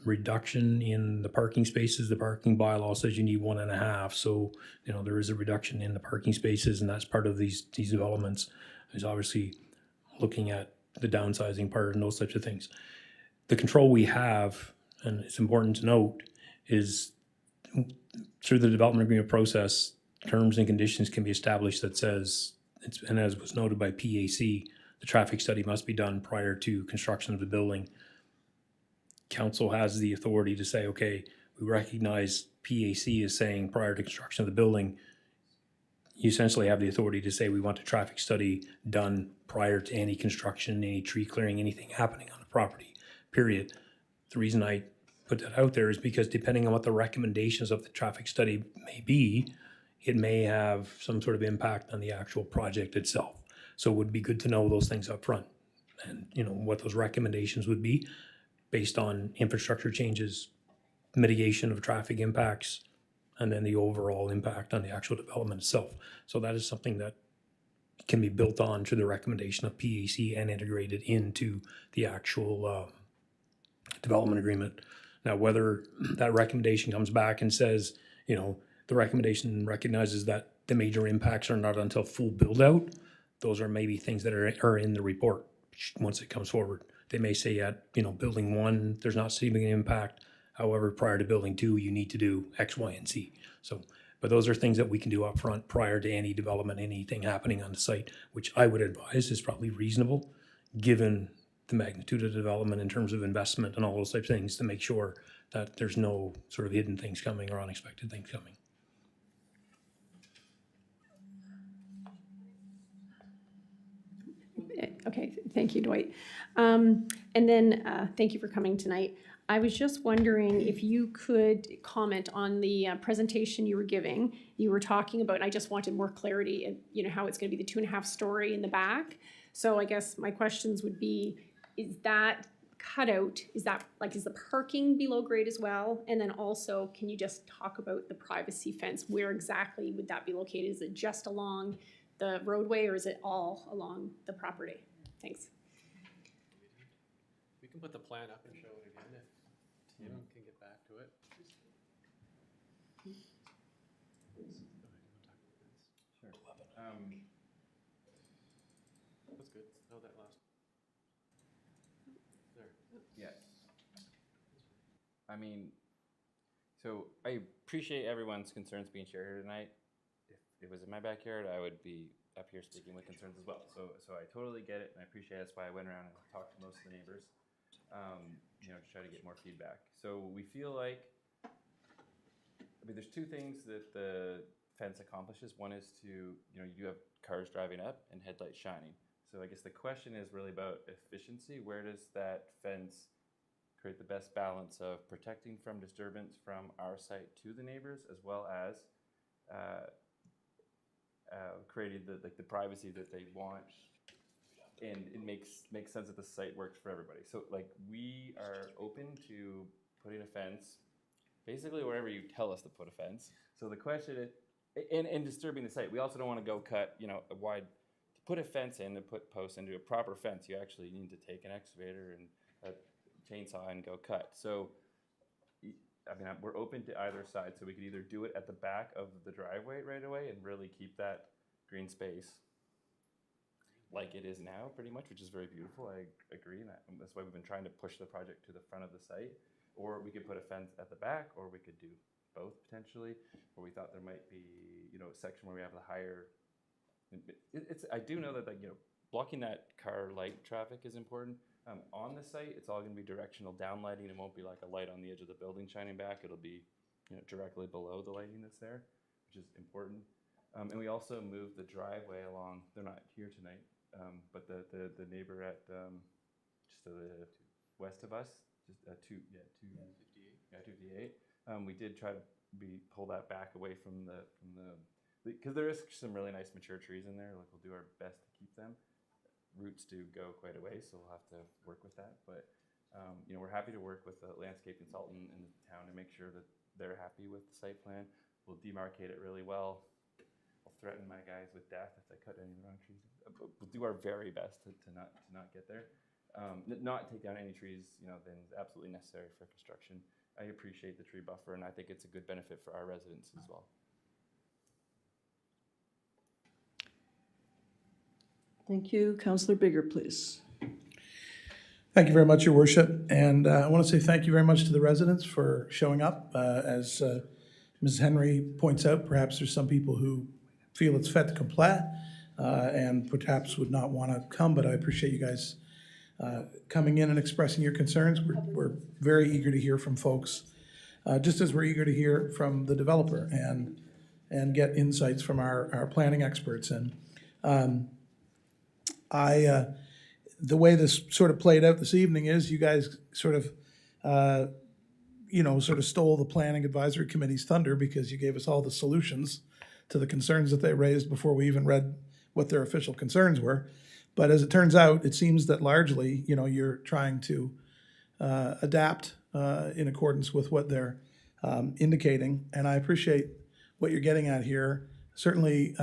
reduction in the parking spaces. The parking bylaw says you need 1.5. So, you know, there is a reduction in the parking spaces, and that's part of these developments. Is obviously looking at the downsizing part and those types of things. The control we have, and it's important to note, is through the development agreement process, terms and conditions can be established that says, and as was noted by PAC, the traffic study must be done prior to construction of the building. Council has the authority to say, okay, we recognize PAC is saying prior to construction of the building. You essentially have the authority to say we want a traffic study done prior to any construction, any tree clearing, anything happening on the property, period. The reason I put that out there is because depending on what the recommendations of the traffic study may be, it may have some sort of impact on the actual project itself. So it would be good to know those things up front, and you know what those recommendations would be based on infrastructure changes, mitigation of traffic impacts, and then the overall impact on the actual development itself. So that is something that can be built on to the recommendation of PAC and integrated into the actual development agreement. Now, whether that recommendation comes back and says, you know, the recommendation recognizes that the major impacts are not until full build out, those are maybe things that are in the report once it comes forward. They may say at, you know, building 1, there's not significant impact. However, prior to building 2, you need to do X, Y, and Z. So, but those are things that we can do up front prior to any development, anything happening on the site, which I would advise is probably reasonable given the magnitude of development in terms of investment and all those types of things, to make sure that there's no sort of hidden things coming or unexpected things coming. Okay, thank you, Dwight. And then thank you for coming tonight. I was just wondering if you could comment on the presentation you were giving. You were talking about, and I just wanted more clarity, and you know how it's going to be the 2.5 story in the back. So I guess my questions would be: is that cutout? Is that like, is the parking below grade as well? And then also, can you just talk about the privacy fence? Where exactly would that be located? Is it just along the roadway, or is it all along the property? Thanks. We can put the plan up and show it again if Tim can get back to it. Sure. That's good. Oh, that last. There. Yeah. I mean, so I appreciate everyone's concerns being shared here tonight. If it was in my backyard, I would be up here speaking with concerns as well. So I totally get it, and I appreciate it. That's why I went around and talked to most of the neighbors, to try to get more feedback. So we feel like, there's two things that the fence accomplishes. One is to, you do have cars driving up and headlights shining. So I guess the question is really about efficiency. Where does that fence create the best balance of protecting from disturbance from our site to the neighbors, as well as creating the privacy that they want, and it makes sense that the site works for everybody. So we are open to putting a fence basically wherever you tell us to put a fence. So the question is, and disturbing the site. We also don't want to go cut a wide, to put a fence in, to put posts into a proper fence, you actually need to take an excavator and a chainsaw and go cut. So we're open to either side, so we could either do it at the back of the driveway right away and really keep that green space like it is now, pretty much, which is very beautiful. I agree, and that's why we've been trying to push the project to the front of the site. Or we could put a fence at the back, or we could do both potentially. Or we thought there might be, a section where we have the higher. I do know that blocking that car light traffic is important. On the site, it's all going to be directional downlighting. It won't be like a light on the edge of the building shining back. It'll be directly below the lighting that's there, which is important. And we also moved the driveway along. They're not here tonight, but the neighbor at just to the west of us, just 258. We did try to pull that back away from the because there is some really nice mature trees in there. We'll do our best to keep them. Roots do go quite a way, so we'll have to work with that. But we're happy to work with the landscape consultant in the town to make sure that they're happy with the site plan. We'll demarcate it really well. I'll threaten my guys with death if they cut any wrong trees. We'll do our very best to not get there. Not take down any trees, than is absolutely necessary for construction. I appreciate the tree buffer, and I think it's a good benefit for our residents as well. Thank you. Councillor Bigger, please. Thank you very much, Your Worship. And I want to say thank you very much to the residents for showing up. As Ms. Henry points out, perhaps there's some people who feel it's fait accompli and perhaps would not want to come, but I appreciate you guys coming in and expressing your concerns. We're very eager to hear from folks, just as we're eager to hear from the developer and get insights from our planning experts. And the way this sort of played out this evening is you guys sort of stole the Planning Advisory Committee's thunder, because you gave us all the solutions to the concerns that they raised before we even read what their official concerns were. But as it turns out, it seems that largely, you're trying to adapt in accordance with what they're indicating. And I appreciate what you're getting at here. Certainly,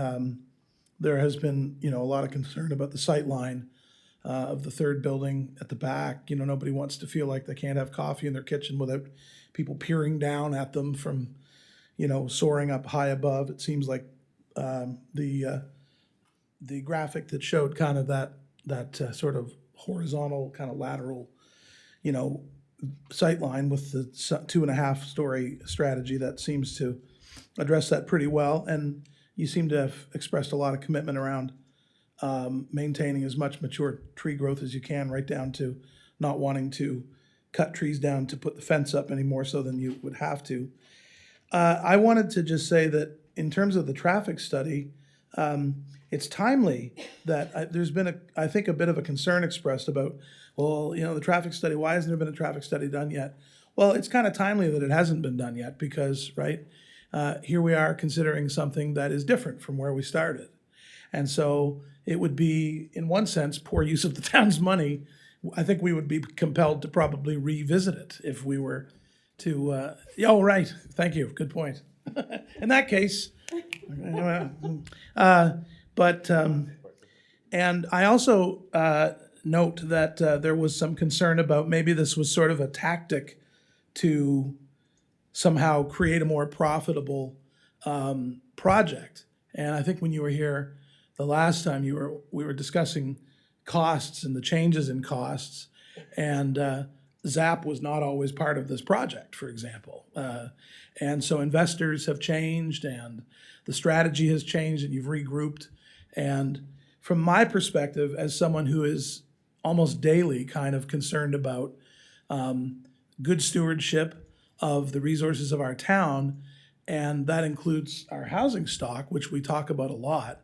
there has been, a lot of concern about the sight line of the third building at the back. Nobody wants to feel like they can't have coffee in their kitchen without people peering down at them from, soaring up high above. It seems like the graphic that showed kind of that sort of horizontal, kind of lateral, sight line with the 2.5-story strategy that seems to address that pretty well. And you seem to have expressed a lot of commitment around maintaining as much mature tree growth as you can, right down to not wanting to cut trees down to put the fence up any more so than you would have to. I wanted to just say that in terms of the traffic study, it's timely that there's been, I think, a bit of a concern expressed about, well, the traffic study, why hasn't there been a traffic study done yet? Well, it's kind of timely that it hasn't been done yet because, right, here we are considering something that is different from where we started. And so it would be, in one sense, poor use of the town's money. I think we would be compelled to probably revisit it if we were to, oh, right, thank you, good point. In that case, But, and I also note that there was some concern about maybe this was sort of a tactic to somehow create a more profitable project. And I think when you were here the last time, we were discussing costs and the changes in costs, and ZAP was not always part of this project, for example. And so investors have changed, and the strategy has changed, and you've regrouped. And from my perspective, as someone who is almost daily kind of concerned about good stewardship of the resources of our town, and that includes our housing stock, which we talk about a lot,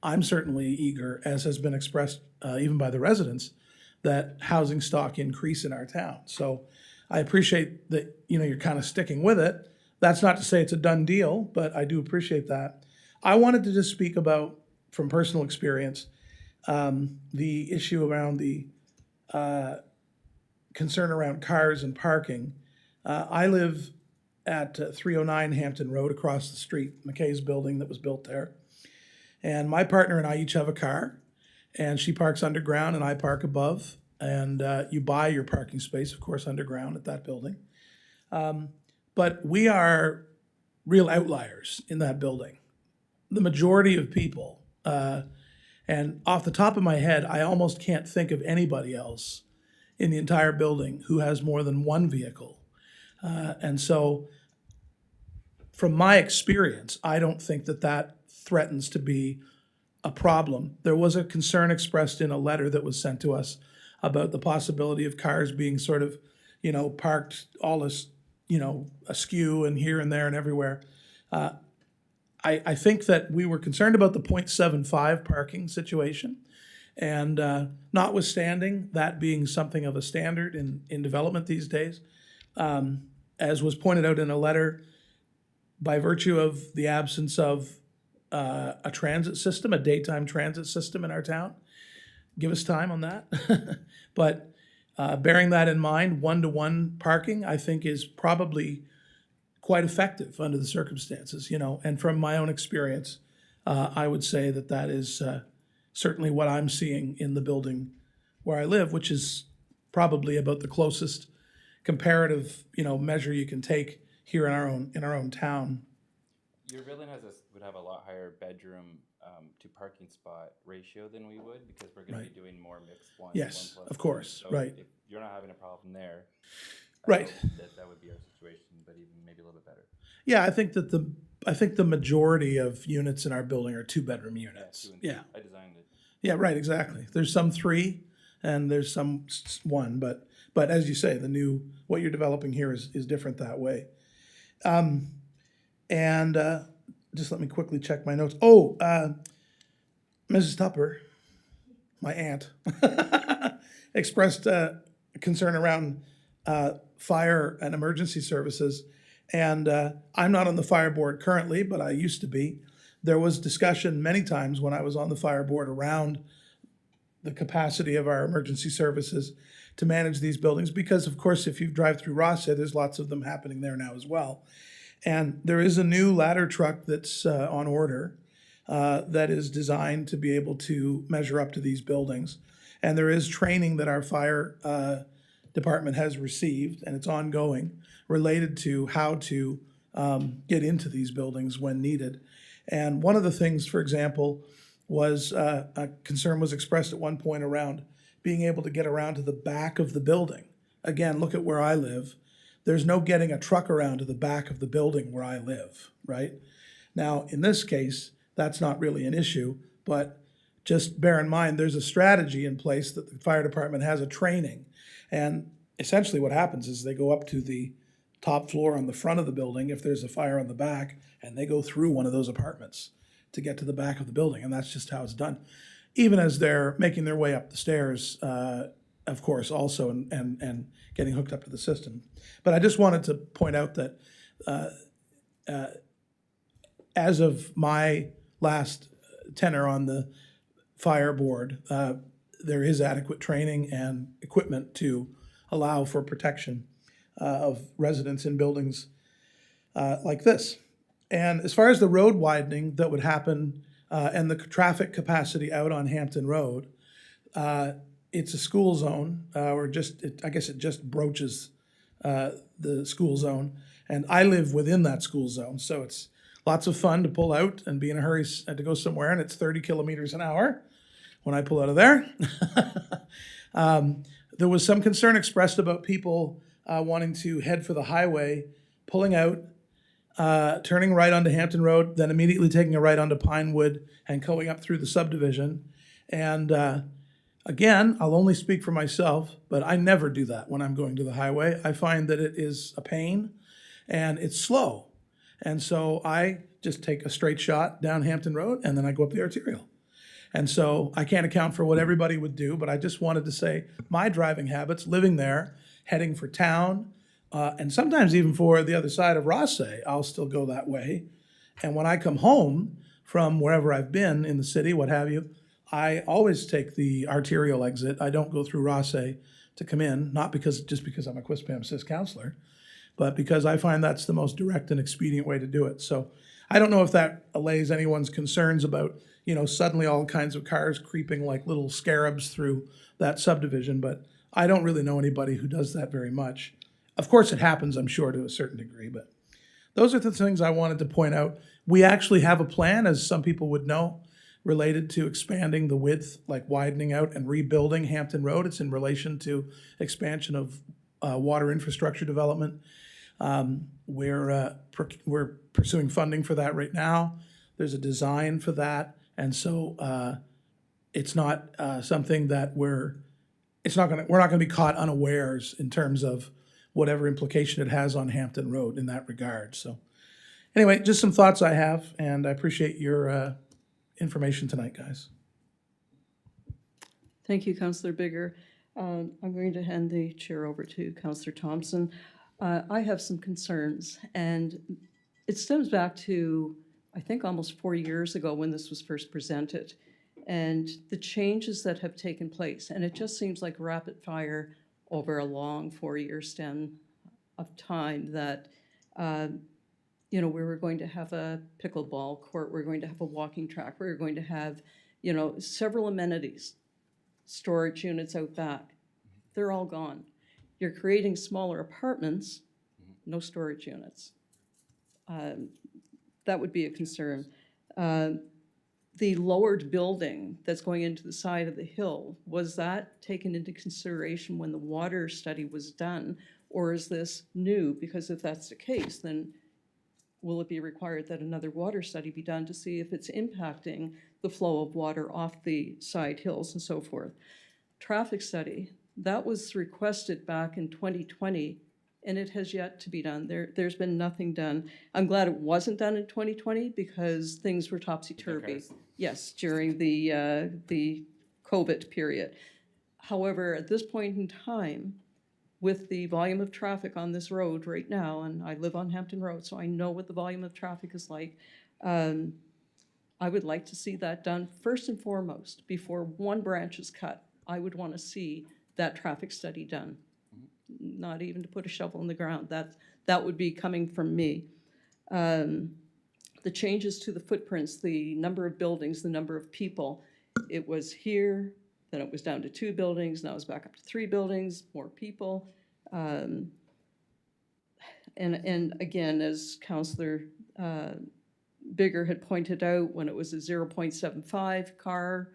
I'm certainly eager, as has been expressed even by the residents, that housing stock increase in our town. So I appreciate that, you're kind of sticking with it. That's not to say it's a done deal, but I do appreciate that. I wanted to just speak about, from personal experience, the issue around the concern around cars and parking. I live at 309 Hampton Road, across the street, McKay's building that was built there. And my partner and I each have a car, and she parks underground and I park above. And you buy your parking space, of course, underground at that building. But we are real outliers in that building. The majority of people, and off the top of my head, I almost can't think of anybody else in the entire building who has more than one vehicle. And so, from my experience, I don't think that threatens to be a problem. There was a concern expressed in a letter that was sent to us about the possibility of cars being sort of, parked all this, askew and here and there and everywhere. I think that we were concerned about the 0.75 parking situation. And notwithstanding that being something of a standard in development these days, as was pointed out in a letter, by virtue of the absence of a transit system, a daytime transit system in our town, give us time on that. But bearing that in mind, one-to-one parking, I think, is probably quite effective under the circumstances, and from my own experience, I would say that is certainly what I'm seeing in the building where I live, which is probably about the closest comparative, measure you can take here in our own town. Your building would have a lot higher bedroom to parking spot ratio than we would, because we're going to be doing more mixed one. Yes, one plus of course, two. So right. if you're not having a problem there, Right. that would be our situation, but even maybe a little bit better. Yeah, I think the majority of units in our building are 2-bedroom units. 2 and 3. Yeah. I designed it. Yeah, right, exactly. There's some 3 and there's some 1, but as you say, what you're developing here is different that way. And just let me quickly check my notes. Oh, Mrs. Tupper, my aunt, expressed concern around fire and emergency services. And I'm not on the fire board currently, but I used to be. There was discussion many times when I was on the fire board around the capacity of our emergency services to manage these buildings, because of course, if you drive through Rosshead, there's lots of them happening there now as well. And there is a new ladder truck that's on order that is designed to be able to measure up to these buildings. And there is training that our fire department has received, and it's ongoing, related to how to get into these buildings when needed. And one of the things, for example, was a concern was expressed at one point around being able to get around to the back of the building. Again, look at where I live. There's no getting a truck around to the back of the building where I live, right? Now, in this case, that's not really an issue, but just bear in mind there's a strategy in place that the fire department has a training. And essentially what happens is they go up to the top floor on the front of the building if there's a fire on the back, and they go through one of those apartments to get to the back of the building, and that's just how it's done. Even as they're making their way up the stairs, of course, also, and getting hooked up to the system. But I just wanted to point out that as of my last tenure on the fire board, there is adequate training and equipment to allow for protection of residents in buildings like this. And as far as the road widening that would happen and the traffic capacity out on Hampton Road, it's a school zone, I guess it just broaches the school zone. And I live within that school zone, so it's lots of fun to pull out and be in a hurry to go somewhere, and it's 30 kilometers an hour when I pull out of there. There was some concern expressed about people wanting to head for the highway, pulling out, turning right onto Hampton Road, then immediately taking a right onto Pinewood and going up through the subdivision. And again, I'll only speak for myself, but I never do that when I'm going to the highway. I find that it is a pain and it's slow. And so I just take a straight shot down Hampton Road and then I go up the arterial. And so I can't account for what everybody would do, but I just wanted to say my driving habits, living there, heading for town, and sometimes even for the other side of Rossay, I'll still go that way. And when I come home from wherever I've been in the city, what have you, I always take the arterial exit. I don't go through Rossay to come in, not just because I'm a Quispamsis counselor, but because I find that's the most direct and expedient way to do it. So I don't know if that allays anyone's concerns about, suddenly all kinds of cars creeping like little scarabs through that subdivision, but I don't really know anybody who does that very much. Of course it happens, I'm sure, to a certain degree, but those are the things I wanted to point out. We actually have a plan, as some people would know, related to expanding the width, like widening out and rebuilding Hampton Road. It's in relation to expansion of water infrastructure development. We're pursuing funding for that right now. There's a design for that, and so it's not something that we're not going to be caught unawares in terms of whatever implication it has on Hampton Road in that regard. So anyway, just some thoughts I have, and I appreciate your information tonight, guys. Thank you, Councillor Bigger. I'm going to hand the chair over to Councillor Thompson. I have some concerns, and it stems back to, I think, almost 4 years ago when this was first presented, and the changes that have taken place. And it just seems like rapid fire over a long 4-year stem of time that, we were going to have a pickleball court, we're going to have a walking track, we're going to have, several amenities, storage units out back. They're all gone. You're creating smaller apartments, no storage units. That would be a concern. The lowered building that's going into the side of the hill, was that taken into consideration when the water study was done? Or is this new? Because if that's the case, then will it be required that another water study be done to see if it's impacting the flow of water off the side hills and so forth? Traffic study, that was requested back in 2020, and it has yet to be done. There's been nothing done. I'm glad it wasn't done in 2020 because things were topsy-turvy. Yes, during the COVID period. However, at this point in time, with the volume of traffic on this road right now, and I live on Hampton Road, so I know what the volume of traffic is like, I would like to see that done first and foremost. Before one branch is cut, I would want to see that traffic study done. Not even to put a shovel in the ground. That would be coming from me. The changes to the footprints, the number of buildings, the number of people. It was here, then it was down to 2 buildings, now it's back up to 3 buildings, more people. And again, as Councillor Bigger had pointed out, when it was a 0.75 car,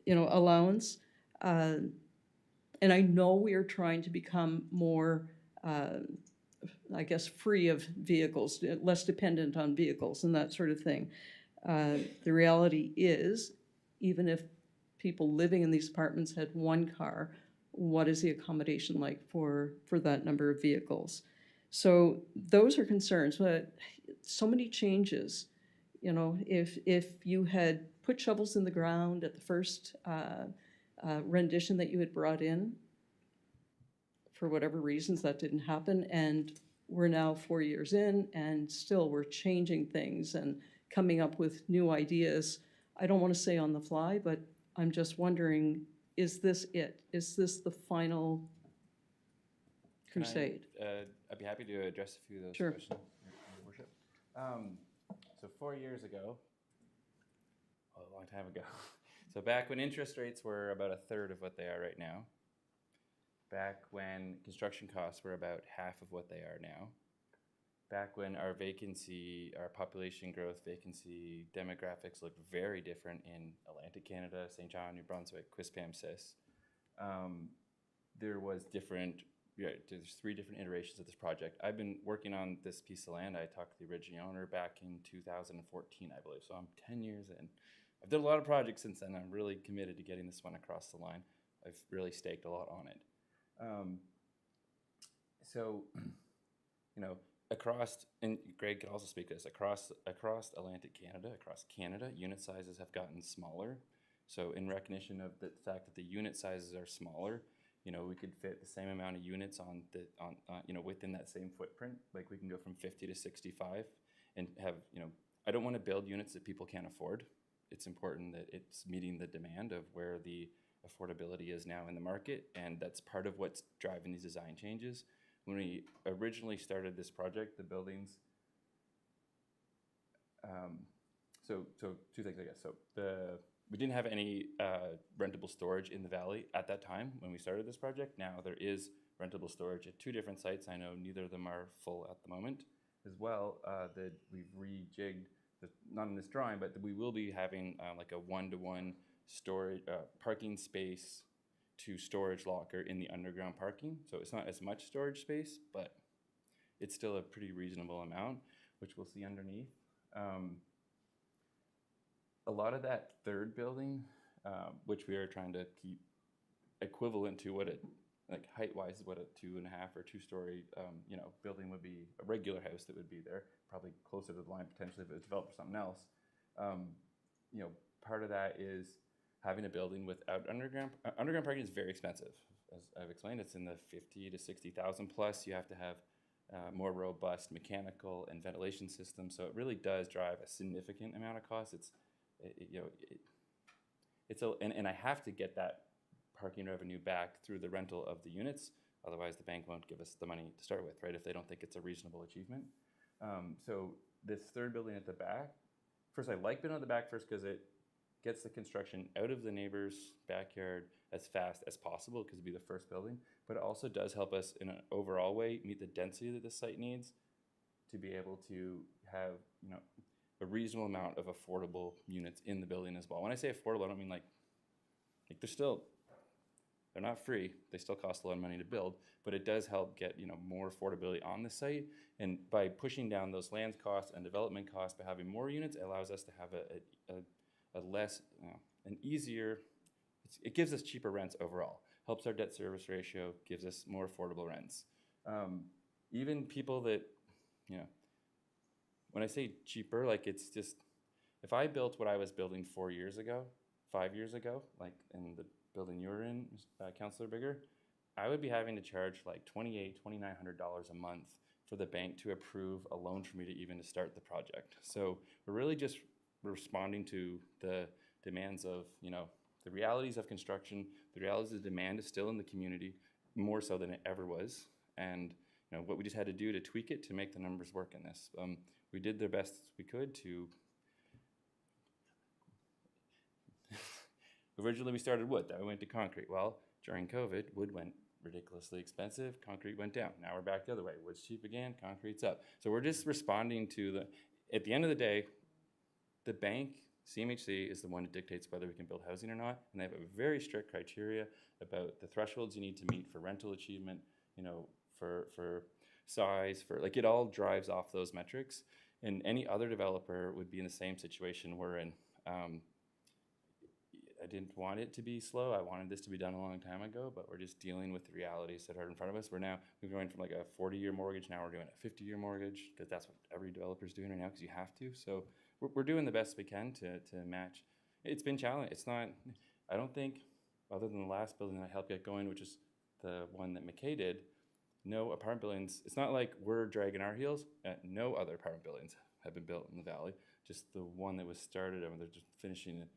allowance. And I know we are trying to become more, I guess, free of vehicles, less dependent on vehicles and that sort of thing. The reality is, even if people living in these apartments had 1 car, what is the accommodation like for that number of vehicles? So those are concerns, but so many changes. If you had put shovels in the ground at the first rendition that you had brought in, for whatever reasons that didn't happen, and we're now 4 years in and still we're changing things and coming up with new ideas. I don't want to say on the fly, but I'm just wondering, is this it? Is this the final crusade? I'd be happy to address a few of those Sure. questions, Your Worship. So 4 years ago, long time ago. So back when interest rates were about a third of what they are right now, back when construction costs were about half of what they are now, back when our vacancy, our population growth, vacancy demographics looked very different in Atlantic Canada, St. John, New Brunswick, Quispamsis, there was different, there's 3 different iterations of this project. I've been working on this piece of land. I talked to the original owner back in 2014, I believe, so I'm 10 years in. I've done a lot of projects since then. I'm really committed to getting this one across the line. I've really staked a lot on it. So, you know, across, and Greg could also speak to this, across Atlantic Canada, across Canada, unit sizes have gotten smaller. So in recognition of the fact that the unit sizes are smaller, you know, we could fit the same amount of units on you know, within that same footprint. Like we can go from 50 to 65 and have, you know, I don't want to build units that people can't afford. It's important that it's meeting the demand of where the affordability is now in the market, and that's part of what's driving these design changes. When we originally started this project, the buildings, so 2 things, I guess. So we didn't have any rentable storage in the valley at that time when we started this project. Now there is rentable storage at 2 different sites. I know neither of them are full at the moment. As well, that we've rejigged, not in this drawing, but we will be having like a 1-to-1 storage parking space to storage locker in the underground parking. So it's not as much storage space, but it's still a pretty reasonable amount, which we'll see underneath. A lot of that third building, which we are trying to keep equivalent to what it, like height-wise, is what a 2.5 or 2-story, you know, building would be, a regular house that would be there, probably closer to the line potentially if it was developed for something else. You know, part of that is having a building without underground. Underground parking is very expensive. As I've explained, it's in the 50 to 60,000 plus. You have to have more robust mechanical and ventilation systems. So it really does drive a significant amount of cost. And I have to get that parking revenue back through the rental of the units. Otherwise, the bank won't give us the money to start with, right? If they don't think it's a reasonable achievement. So this third building at the back, first I like being on the back first because it gets the construction out of the neighbor's backyard as fast as possible because it'd be the first building, but it also does help us in an overall way meet the density that the site needs to be able to have, you know, a reasonable amount of affordable units in the building as well. When I say affordable, I don't mean like they're not free. They still cost a lot of money to build, but it does help get, you know, more affordability on the site. And by pushing down those land costs and development costs, by having more units, it allows us to have a less, an easier, it gives us cheaper rents overall. Helps our debt service ratio, gives us more affordable rents. Even people that, you know, when I say cheaper, like it's just, if I built what I was building 4 years ago, 5 years ago, like in the building you were in, Councillor Bigger, I would be having to charge like $2,800, $2,900 a month for the bank to approve a loan for me to even to start the project. So we're really just responding to the demands of, you know, the realities of construction, the realities of demand is still in the community, more so than it ever was. And, you know, what we just had to do to tweak it to make the numbers work in this. We did the best we could to, originally we started wood, then we went to concrete. Well, during COVID, wood went ridiculously expensive, concrete went down. Now we're back the other way. Wood's cheap again, concrete's up. So we're just responding to at the end of the day, the bank, CMHC, is the one that dictates whether we can build housing or not, and they have a very strict criteria about the thresholds you need to meet for rental achievement, you know, for size, for like it all drives off those metrics. And any other developer would be in the same situation we're in. I didn't want it to be slow. I wanted this to be done a long time ago, but we're just dealing with the realities that are in front of us. We're going from like a 40-year mortgage, now we're doing a 50-year mortgage, because that's what every developer's doing right now, because you have to. So we're doing the best we can to match. It's been challenging. It's not, I don't think, other than the last building that I helped get going, which is the one that McKay did, no apartment buildings, it's not like we're dragging our heels. No other apartment buildings have been built in the valley. Just the one that was started, I mean, they're just finishing it.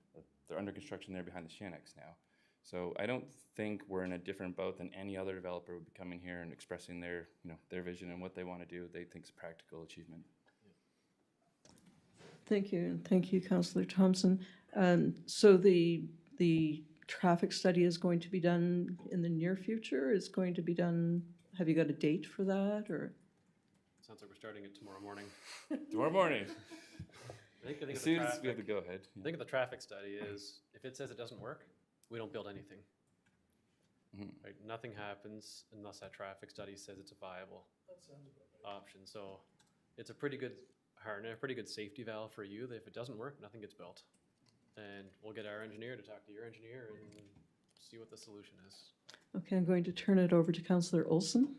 They're under construction there behind the Shanix now. So I don't think we're in a different boat than any other developer would be coming here and expressing their, you know, their vision and what they want to do. They think is practical achievement. Thank you, and thank you, Councillor Thompson. So the traffic study is going to be done in the near future, is going to be done, have you got a date for that, or? Sounds like we're starting it tomorrow morning. Tomorrow morning. I think As of the soon as we have traffic, the go-ahead. I think of the traffic study is, if it says it doesn't work, we don't build anything. Mhm. Right, nothing happens unless that traffic study says it's a viable option. So it's a pretty good harness, pretty good safety valve for you that if it doesn't work, nothing gets built. And we'll get our engineer to talk to your engineer and see what the solution is. Okay, I'm going to turn it over to Councillor Olson.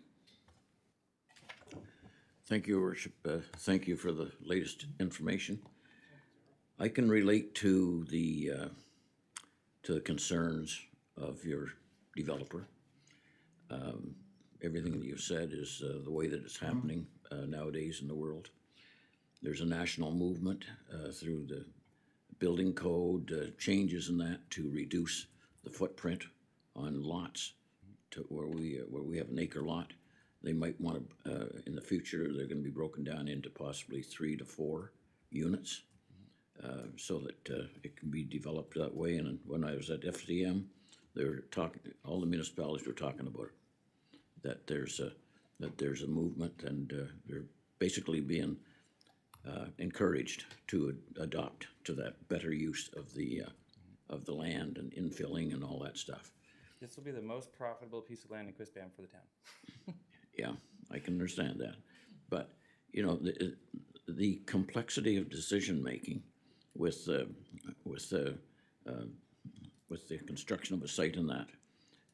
Thank you, Your Worship. Thank you for the latest information. I can relate to the concerns of your developer. Everything that you've said is the way that it's happening nowadays in the world. There's a national movement through the building code, changes in that to reduce the footprint on lots to where we have an acre lot. They might want to, in the future, they're going to be broken down into possibly 3 to 4 units so that it can be developed that way. And when I was at FCM, they were talking, all the municipalities were talking about it, that there's a movement, and they're basically being encouraged to adopt to that better use of the land and infilling and all that stuff. This will be the most profitable piece of land in Quispam for the town. Yeah, I can understand that. But, you know, the complexity of decision-making with the construction of a site in that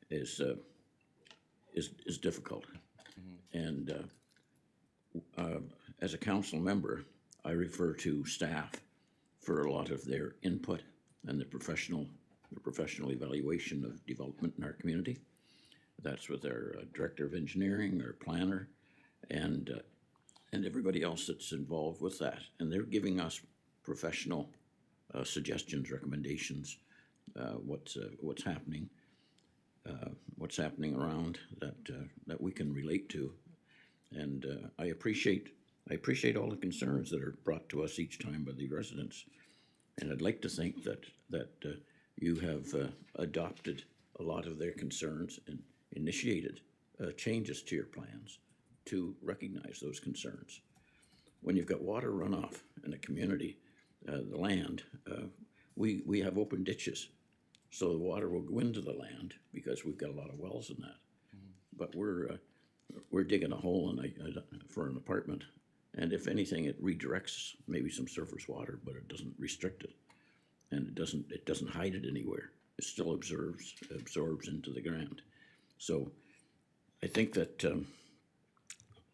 is difficult. And as a council member, I refer to staff for a lot of their input and the professional evaluation of development in our community. That's with our director of engineering, our planner, and everybody else that's involved with that. And they're giving us professional suggestions, recommendations, what's happening around that we can relate to. And I appreciate all the concerns that are brought to us each time by the residents. And I'd like to think that you have adopted a lot of their concerns and initiated changes to your plans to recognize those concerns. When you've got water runoff in a community, the land, we have open ditches. So the water will go into the land because we've got a lot of wells in that. But we're digging a hole for an apartment. And if anything, it redirects maybe some surface water, but it doesn't restrict it. And it doesn't hide it anywhere. It still absorbs into the ground. So I think that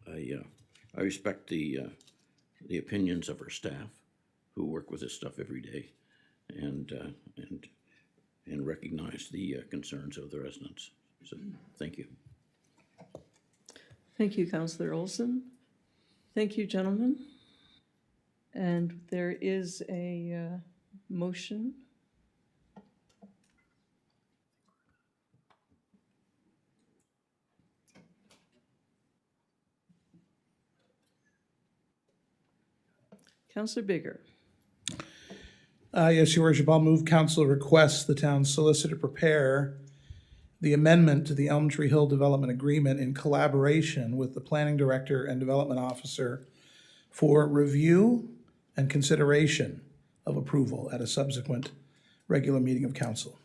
I respect the opinions of our staff who work with this stuff every day, and recognize the concerns of the residents. So thank you. Thank you, Councillor Olson. Thank you, gentlemen. And there is a motion. Councillor Bigger. Yes, Your Worship, I'll move council requests the town solicitor prepare the amendment to the Elm Tree Hill Development Agreement in collaboration with the planning director and development officer for review and consideration of approval at a subsequent regular meeting of council.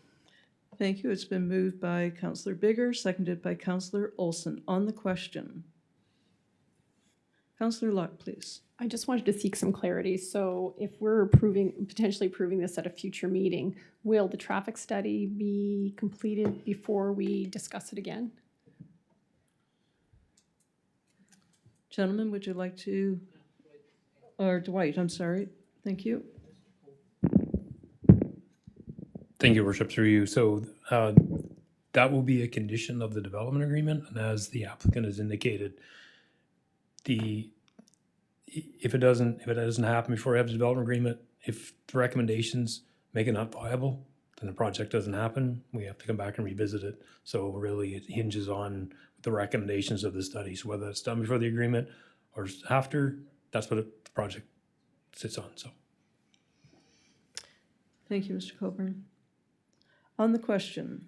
Thank you. It's been moved by Councillor Bigger, seconded by Councillor Olson. On the question. Councillor Luck, please. I just wanted to seek some clarity. So if we're potentially approving this at a future meeting, will the traffic study be completed before we discuss it again? Gentlemen, would you like to, or Dwight, I'm sorry. Thank you. Thank you, Worship, through you. So that will be a condition of the development agreement, and as the applicant has indicated, if it doesn't happen before we have the development agreement, if the recommendations make it not viable, then the project doesn't happen. We have to come back and revisit it. So really, it hinges on the recommendations of the study. So whether it's done before the agreement or after, that's what the project sits on. So. Thank you, Mr. Coburn. On the question,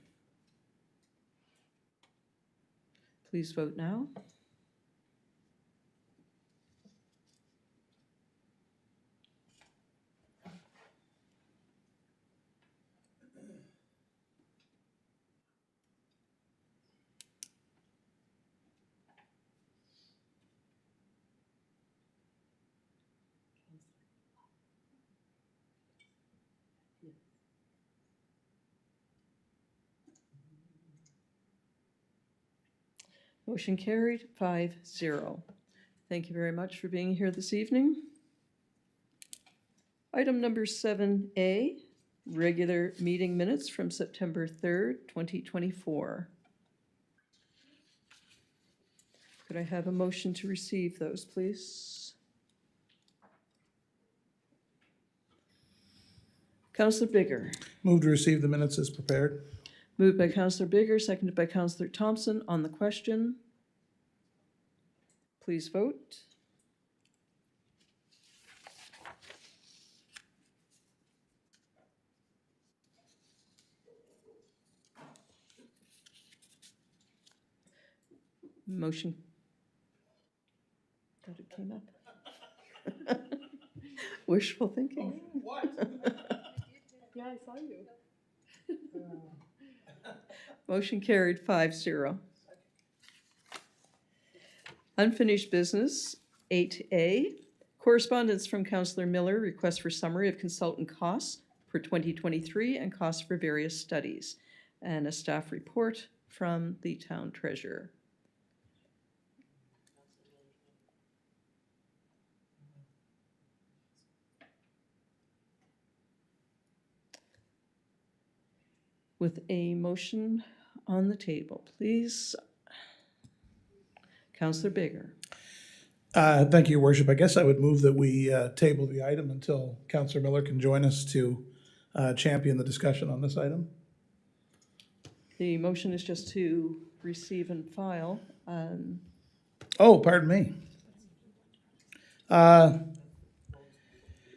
please vote now. Motion carried, 5-0. Thank you very much for being here this evening. Item number 7A, regular meeting minutes from September 3rd, 2024. Could I have a motion to receive those, please? Councillor Bigger. Move to receive the minutes as prepared. Moved by Councillor Bigger, seconded by Councillor Thompson. On the question, please vote. Motion. Thought it came up. Wishful thinking. Yeah, I saw you. Motion carried, 5-0. Unfinished business, 8A. Correspondence from Councillor Miller, request for summary of consultant costs for 2023 and costs for various studies, and a staff report from the town treasurer. With a motion on the table, please. Councillor Bigger. Thank you, Your Worship. I guess I would move that we table the item until Councillor Miller can join us to champion the discussion on this item. The motion is just to receive and file. Oh, pardon me.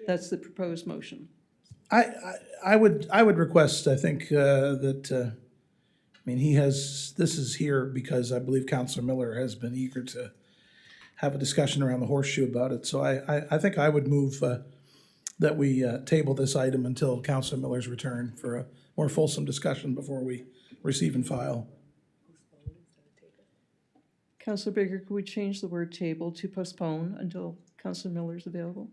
That's the proposed motion. I would request, I think, that, I mean, this is here because I believe Councillor Miller has been eager to have a discussion around the horseshoe about it. So I think I would move that we table this item until Councillor Miller's return for a more fulsome discussion before we receive and file. Councillor Bigger, could we change the word table to postpone until Councillor Miller is available?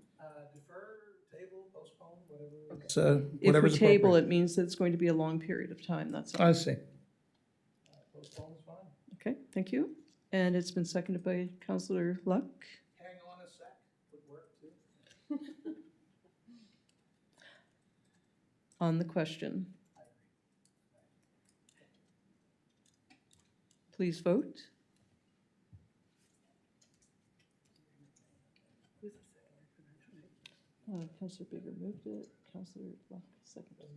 Defer, table, postpone, whatever. If we Whatever's table, appropriate. it means that it's going to be a long period of time, that's all. I see. Postpone is fine. Okay, thank you. And it's been seconded by Councillor Luck. Hang on a sec would work too. On the question. Please vote. Councillor Bigger moved it, Councillor Luck seconded.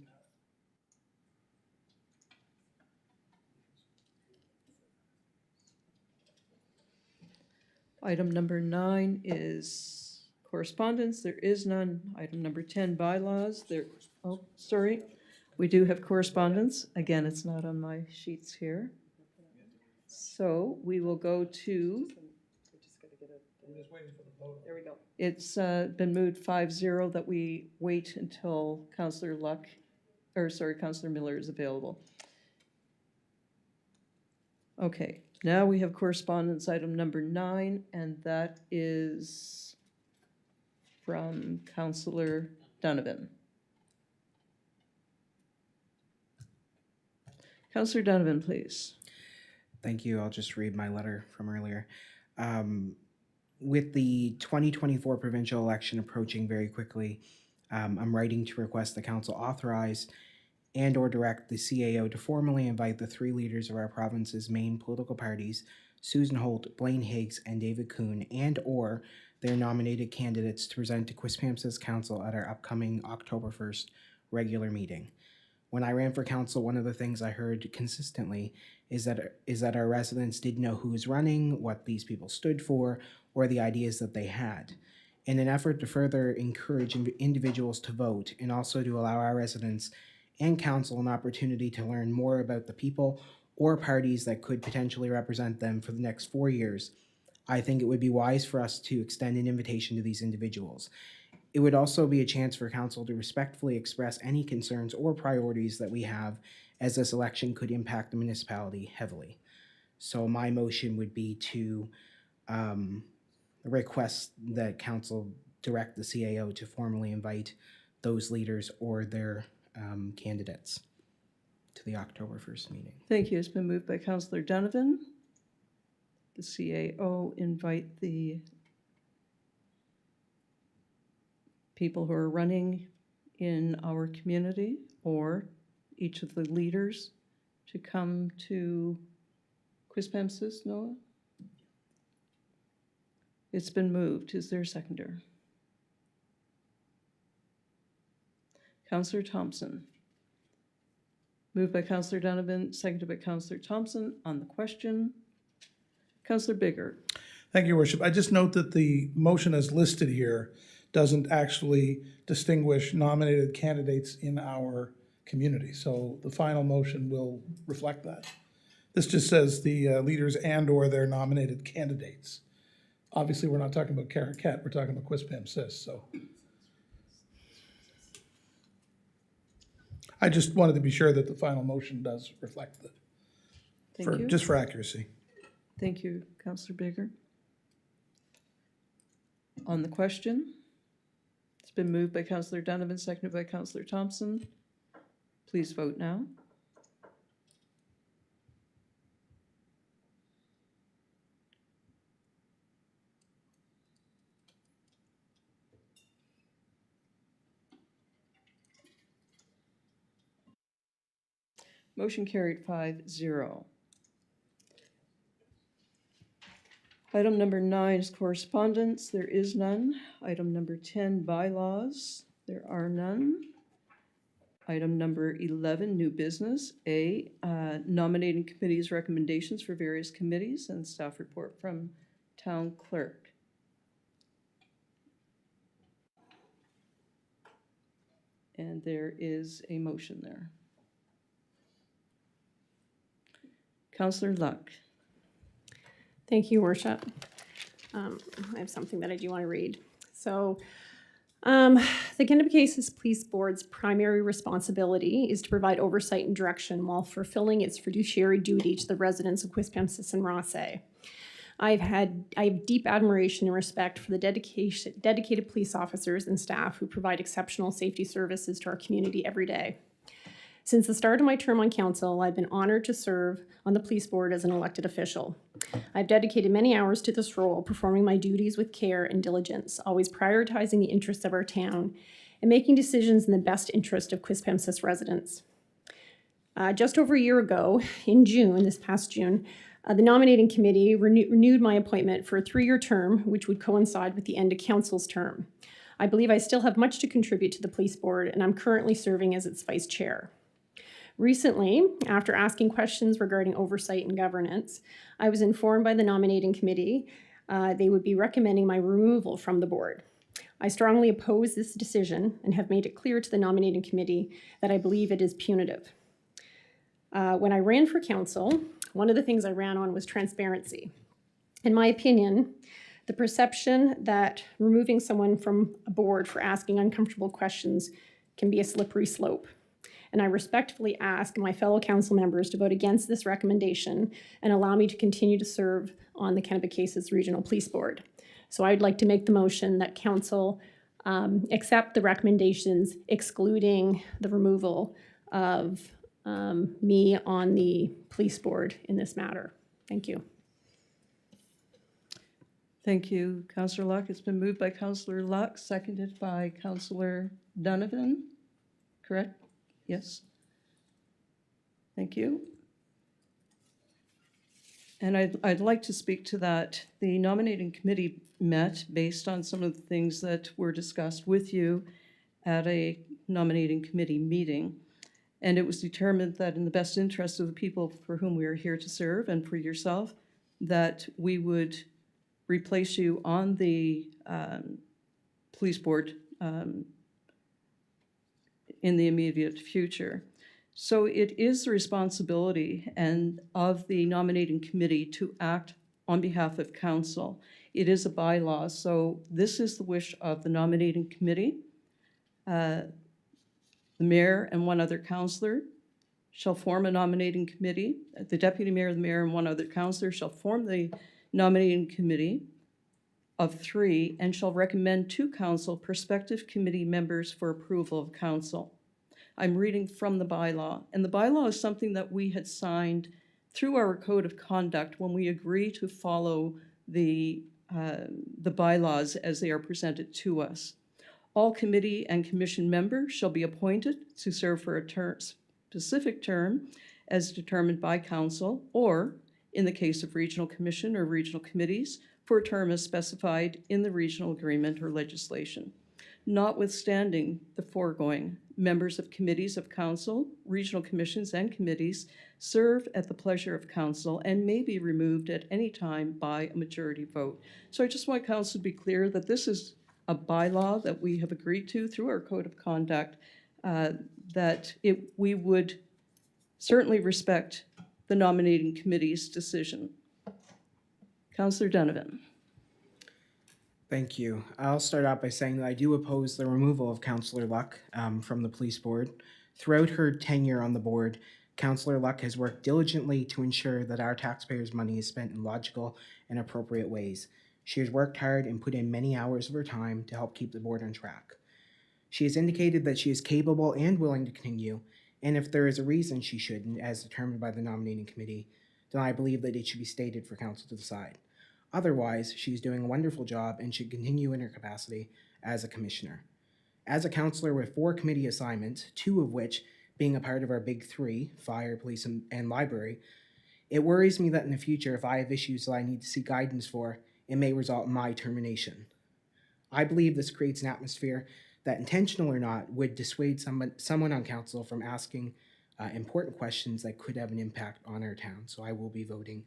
Item number 9 is correspondence. There is none. Item number 10, bylaws. Oh, sorry. We do have correspondence. Again, it's not on my sheets here. So we will go to, We're just waiting for the vote. there we go. It's been moved 5-0 that we wait until Councillor Miller is available. Okay, now we have correspondence item number 9, and that is from Councillor Donovan. Councillor Donovan, please. Thank you. I'll just read my letter from earlier. With the 2024 provincial election approaching very quickly, I'm writing to request the council authorize and or direct the CAO to formally invite the 3 leaders of our province's main political parties, Susan Holt, Blaine Higgs, and David Kuhn, and or their nominated candidates to present to Quispamsis Council at our upcoming October 1st regular meeting. When I ran for council, one of the things I heard consistently is that our residents didn't know who was running, what these people stood for, or the ideas that they had. In an effort to further encourage individuals to vote and also to allow our residents and council an opportunity to learn more about the people or parties that could potentially represent them for the next 4 years, I think it would be wise for us to extend an invitation to these individuals. It would also be a chance for council to respectfully express any concerns or priorities that we have, as this election could impact the municipality heavily. So my motion would be to request that council direct the CAO to formally invite those leaders or their candidates to the October 1st meeting. Thank you. It's been moved by Councillor Donovan. The CAO invite the people who are running in our community or each of the leaders to come to Quispamsis, Noah? It's been moved. Is there a seconder? Councillor Thompson. Moved by Councillor Donovan, seconded by Councillor Thompson. On the question, Councillor Bigger. Thank you, Your Worship. I just note that the motion as listed here doesn't actually distinguish nominated candidates in our community. So the final motion will reflect that. This just says the leaders and/or their nominated candidates. Obviously, we're not talking about Caracat, we're talking about Quispamsis, so. I just wanted to be sure that the final motion does reflect that. Thank you. Just for accuracy. Thank you, Councillor Bigger. On the question, it's been moved by Councillor Donovan, seconded by Councillor Thompson. Please vote now. Motion carried 5-0. Item number 9 is correspondence. There is none. Item number 10, bylaws. There are none. Item number 11, new business. A, nominating committee's recommendations for various committees and staff report from town clerk. And there is a motion there. Councillor Luck. Thank you, Worship. I have something that I do want to read. So, the Quispamsis Police Board's primary responsibility is to provide oversight and direction while fulfilling its fiduciary duty to the residents of Quispamsis and Rothesay. I have deep admiration and respect for the dedicated police officers and staff who provide exceptional safety services to our community every day. Since the start of my term on council, I've been honored to serve on the police board as an elected official. I've dedicated many hours to this role, performing my duties with care and diligence, always prioritizing the interests of our town and making decisions in the best interest of Quispamsis residents. Just over a year ago, in June, this past June, the nominating committee renewed my appointment for a 3-year term, which would coincide with the end of council's term. I believe I still have much to contribute to the police board, and I'm currently serving as its vice chair. Recently, after asking questions regarding oversight and governance, I was informed by the nominating committee they would be recommending my removal from the board. I strongly oppose this decision and have made it clear to the nominating committee that I believe it is punitive. When I ran for council, one of the things I ran on was transparency. In my opinion, the perception that removing someone from a board for asking uncomfortable questions can be a slippery slope. And I respectfully ask my fellow council members to vote against this recommendation and allow me to continue to serve on the Quispamsis Regional Police Board. So I'd like to make the motion that council accept the recommendations excluding the removal of me on the police board in this matter. Thank you. Thank you, Councillor Luck. It's been moved by Councillor Luck, seconded by Councillor Donovan. Correct? Yes. Thank you. And I'd like to speak to that. The nominating committee met based on some of the things that were discussed with you at a nominating committee meeting. And it was determined that in the best interest of the people for whom we are here to serve and for yourself, that we would replace you on the police board in the immediate future. So it is the responsibility and of the nominating committee to act on behalf of council. It is a bylaw, so this is the wish of the nominating committee. The mayor and one other councillor shall form a nominating committee. The deputy mayor, the mayor, and one other councillor shall form the nominating committee of 3 and shall recommend to council prospective committee members for approval of council. I'm reading from the bylaw, and the bylaw is something that we had signed through our code of conduct when we agree to follow the bylaws as they are presented to us. All committee and commission members shall be appointed to serve for a specific term as determined by council, or in the case of regional commission or regional committees, for a term as specified in the regional agreement or legislation. Notwithstanding the foregoing, members of committees of council, regional commissions, and committees serve at the pleasure of council and may be removed at any time by a majority vote. So I just want council to be clear that this is a bylaw that we have agreed to through our code of conduct, we would certainly respect the nominating committee's decision. Councillor Donovan. Thank you. I'll start out by saying that I do oppose the removal of Councillor Luck from the police board. Throughout her tenure on the board, Councillor Luck has worked diligently to ensure that our taxpayers' money is spent in logical and appropriate ways. She has worked hard and put in many hours of her time to help keep the board on track. She has indicated that she is capable and willing to continue, and if there is a reason she shouldn't, as determined by the nominating committee, then I believe that it should be stated for council to decide. Otherwise, she's doing a wonderful job and should continue in her capacity as a commissioner. As a councillor with 4 committee assignments, 2 of which being a part of our big 3, fire, police, and library, it worries me that in the future, if I have issues that I need to seek guidance for, it may result in my termination. I believe this creates an atmosphere that, intentional or not, would dissuade someone on council from asking important questions that could have an impact on our town. So I will be voting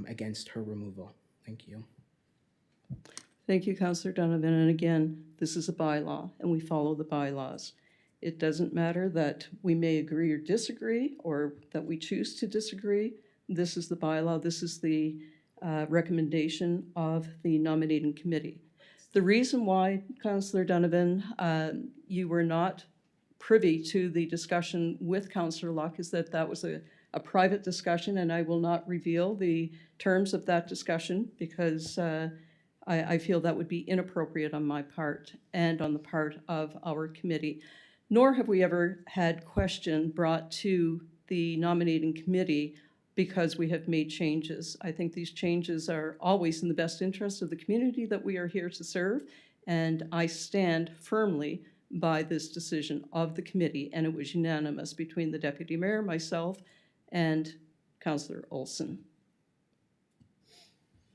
against her removal. Thank you. Thank you, Councillor Donovan. And again, this is a bylaw, and we follow the bylaws. It doesn't matter that we may agree or disagree, or that we choose to disagree. This is the bylaw. This is the recommendation of the nominating committee. The reason why, Councillor Donovan, you were not privy to the discussion with Councillor Luck is that that was a private discussion, and I will not reveal the terms of that discussion because I feel that would be inappropriate on my part and on the part of our committee. Nor have we ever had question brought to the nominating committee because we have made changes. I think these changes are always in the best interest of the community that we are here to serve, and I stand firmly by this decision of the committee, and it was unanimous between the deputy mayor, myself, and Councillor Olson.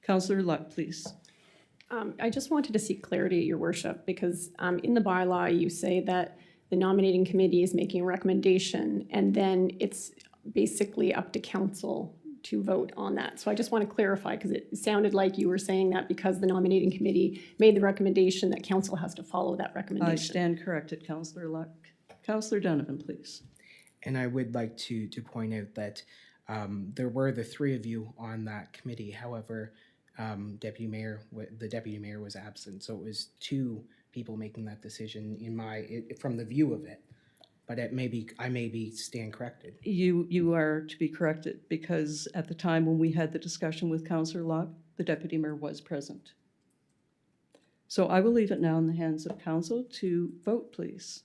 Councillor Luck, please. I just wanted to seek clarity, Your Worship, because in the bylaw you say that the nominating committee is making a recommendation and then it's basically up to council to vote on that. So I just want to clarify because it sounded like you were saying that because the nominating committee made the recommendation that council has to follow that recommendation. I stand corrected, Councillor Luck. Councillor Donovan, please. And I would like to point out that there were the 3 of you on that committee. However, the deputy mayor was absent, so it was 2 people making that decision from the view of it. But I may stand corrected. You are to be corrected because at the time when we had the discussion with Councillor Luck, the deputy mayor was present. So I will leave it now in the hands of council to vote, please.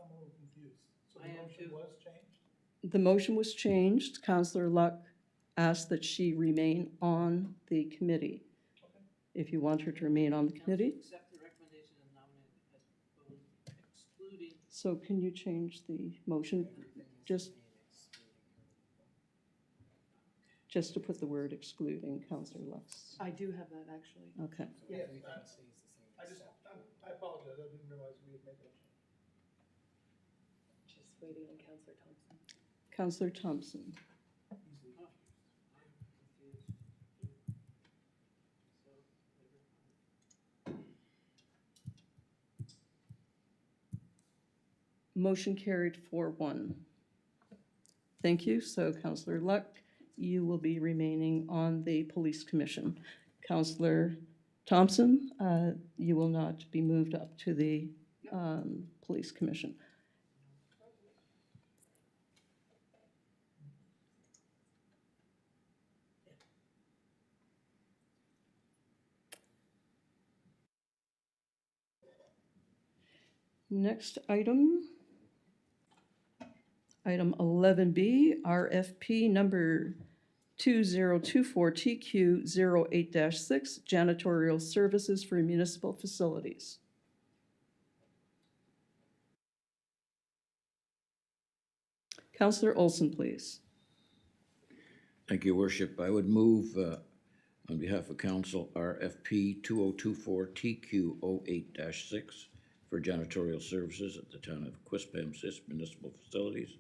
I'm a little confused. So the motion was changed? The motion was changed. Councillor Luck asked that she remain on the committee. If you want her to remain on the committee. Accept the recommendation and nominate as excluding. So can you change the motion? Just Just to put the word excluding, Counselor Lux. I do have that, actually. Okay. I apologize, I didn't realize we had made that change. Just waiting on Counselor Thompson. Counselor Thompson. Motion carried 4-1. Thank you. So Counselor Luck, you will be remaining on the Police Commission. Counselor Thompson, you will not be moved up to the Police Commission. Next item, item 11B, RFP number 2024TQ08-6, janitorial services for municipal facilities. Councillor Olson, please. Thank you, Worship. I would move on behalf of Council RFP 2024TQ08-6 for janitorial services at the town of Quispamsis municipal facilities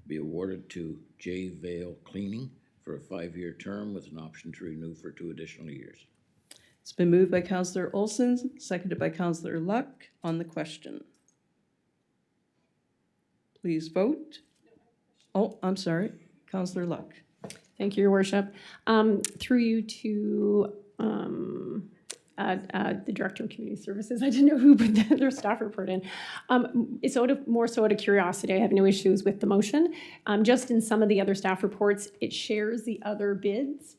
be awarded to J. Vale Cleaning for a 5-year term with an option to renew for 2 additional years. It's been moved by Councillor Olson, seconded by Councillor Luck. On the question, please vote. Oh, I'm sorry, Councillor Luck. Thank you, Your Worship. Through you to the Director of Community Services. I didn't know who put their staff report in. It's more so out of curiosity. I have no issues with the motion. Just in some of the other staff reports, it shares the other bids.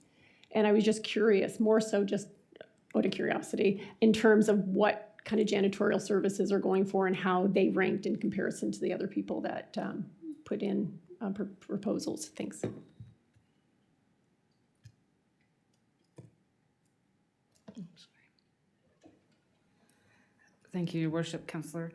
And I was just curious, more so just out of curiosity, in terms of what kind of janitorial services are going for and how they ranked in comparison to the other people that put in proposals. Thanks. Thank you, Your Worship, Councillor.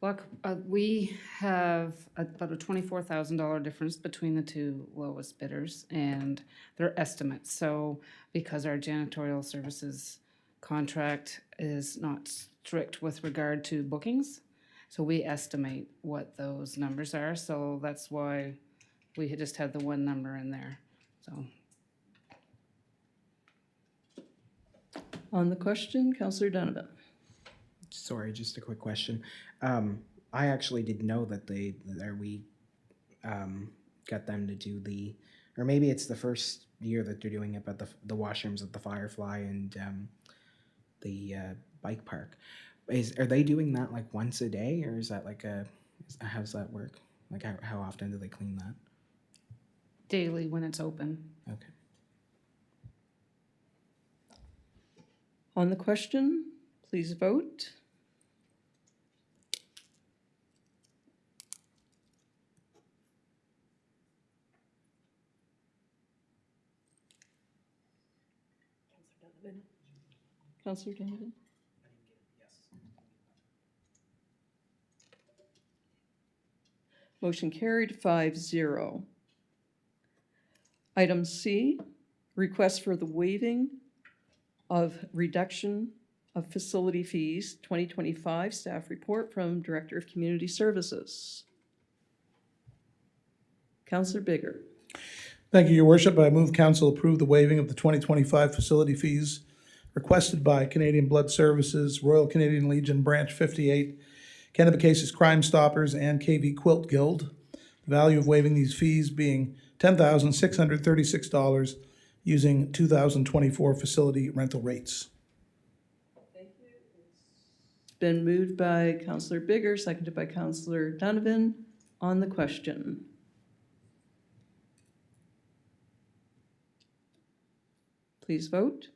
Look, we have about a $24,000 difference between the two lowest bidders and their estimates. So because our janitorial services contract is not strict with regard to bookings, so we estimate what those numbers are. So that's why we had just had the one number in there. So. On the question, Councillor Donovan. Sorry, just a quick question. I actually didn't know that we got them to do or maybe it's the first year that they're doing it, but the washrooms at the Firefly and the bike park. Are they doing that like once a day, or is that how does that work? Like how often do they clean that? Daily when it's open. Okay. On the question, please vote. Councillor Donovan? Motion carried 5-0. Item C, request for the waiving of reduction of facility fees, 2025 staff report from Director of Community Services. Councillor Bigger. Thank you, Your Worship. I move council approve the waiving of the 2025 facility fees requested by Canadian Blood Services, Royal Canadian Legion Branch 58, Kennebecasis Crime Stoppers, and KV Quilt Guild. The value of waiving these fees being $10,636 using 2024 facility rental rates. Thank you. It's been moved by Councillor Bigger, seconded by Councillor Donovan. On the question. Please vote.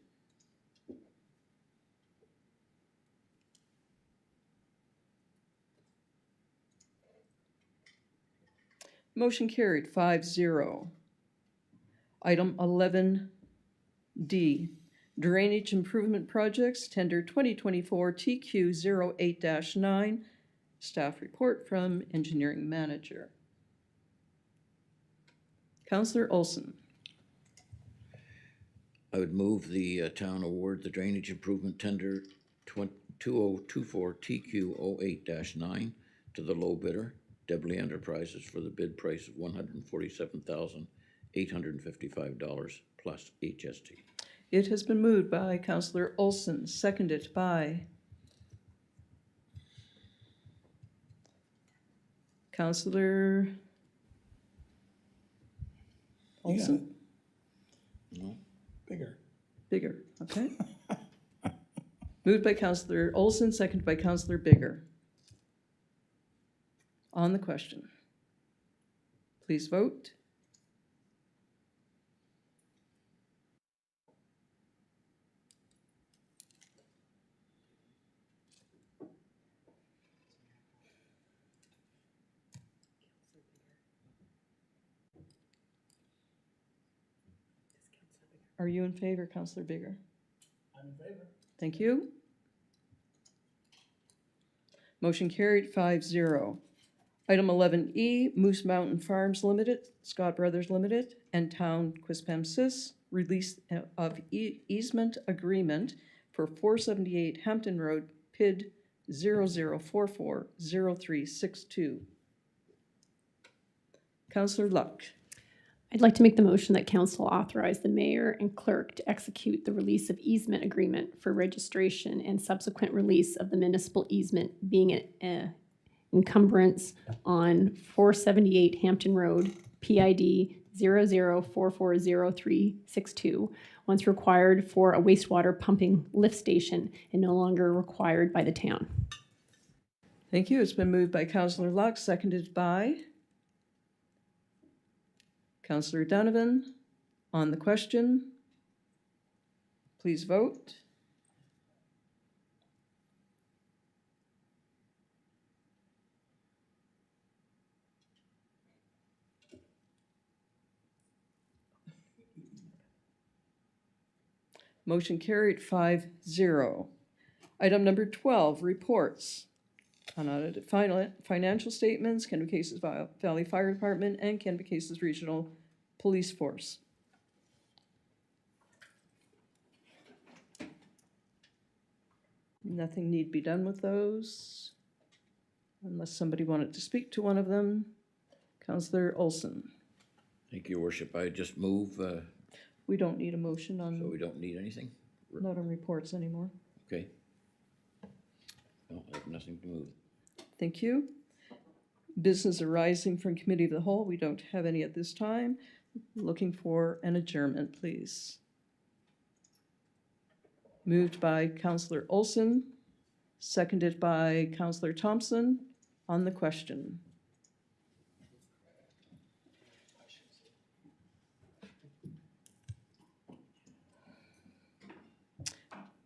Motion carried 5-0. Item 11D, Drainage Improvement Projects, Tender 2024 TQ08-9, Staff Report from Engineering Manager. Counselor Olson. I would move the town award the drainage improvement tender 2024 TQ08-9 to the low bidder, Debley Enterprises, for the bid price of $147,855 plus HST. It has been moved by Counselor Olson, seconded by Counselor Olson? No? Bigger. Bigger, okay. Moved by Counselor Olson, seconded by Counselor Bigger. On the question. Please vote. Are you in favor, Counselor Bigger? I'm in favor. Thank you. Motion carried 5-0. Item 11E, Moose Mountain Farms Limited, Scott Brothers Limited, and Town Quispamsis, release of easement agreement for 478 Hampton Road, PID 00440362. Councillor Luck. I'd like to make the motion that council authorize the mayor and clerk to execute the release of easement agreement for registration and subsequent release of the municipal easement being an encumbrance on 478 Hampton Road, PID 00440362, once required for a wastewater pumping lift station and no longer required by the town. Thank you. It's been moved by Councillor Luck, seconded by Councillor Donovan. On the question, please vote. Motion carried 5-0. Item number 12, reports. Unaudited financial statements, Kennebecasis Valley Fire Department, and Kennebecasis Regional Police Force. Nothing need be done with those, unless somebody wanted to speak to one of them. Councillor Olson. Thank you, Your Worship. I just move, We don't need a motion so on, we don't need anything? not on reports anymore. Okay. No, I have nothing to move. Thank you. Business arising from Committee of the Whole, we don't have any at this time. Looking for an adjournment, please. Moved by Councillor Olson, seconded by Councillor Thompson. On the question.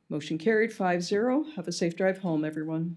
Motion carried 5-0. Have a safe drive home, everyone.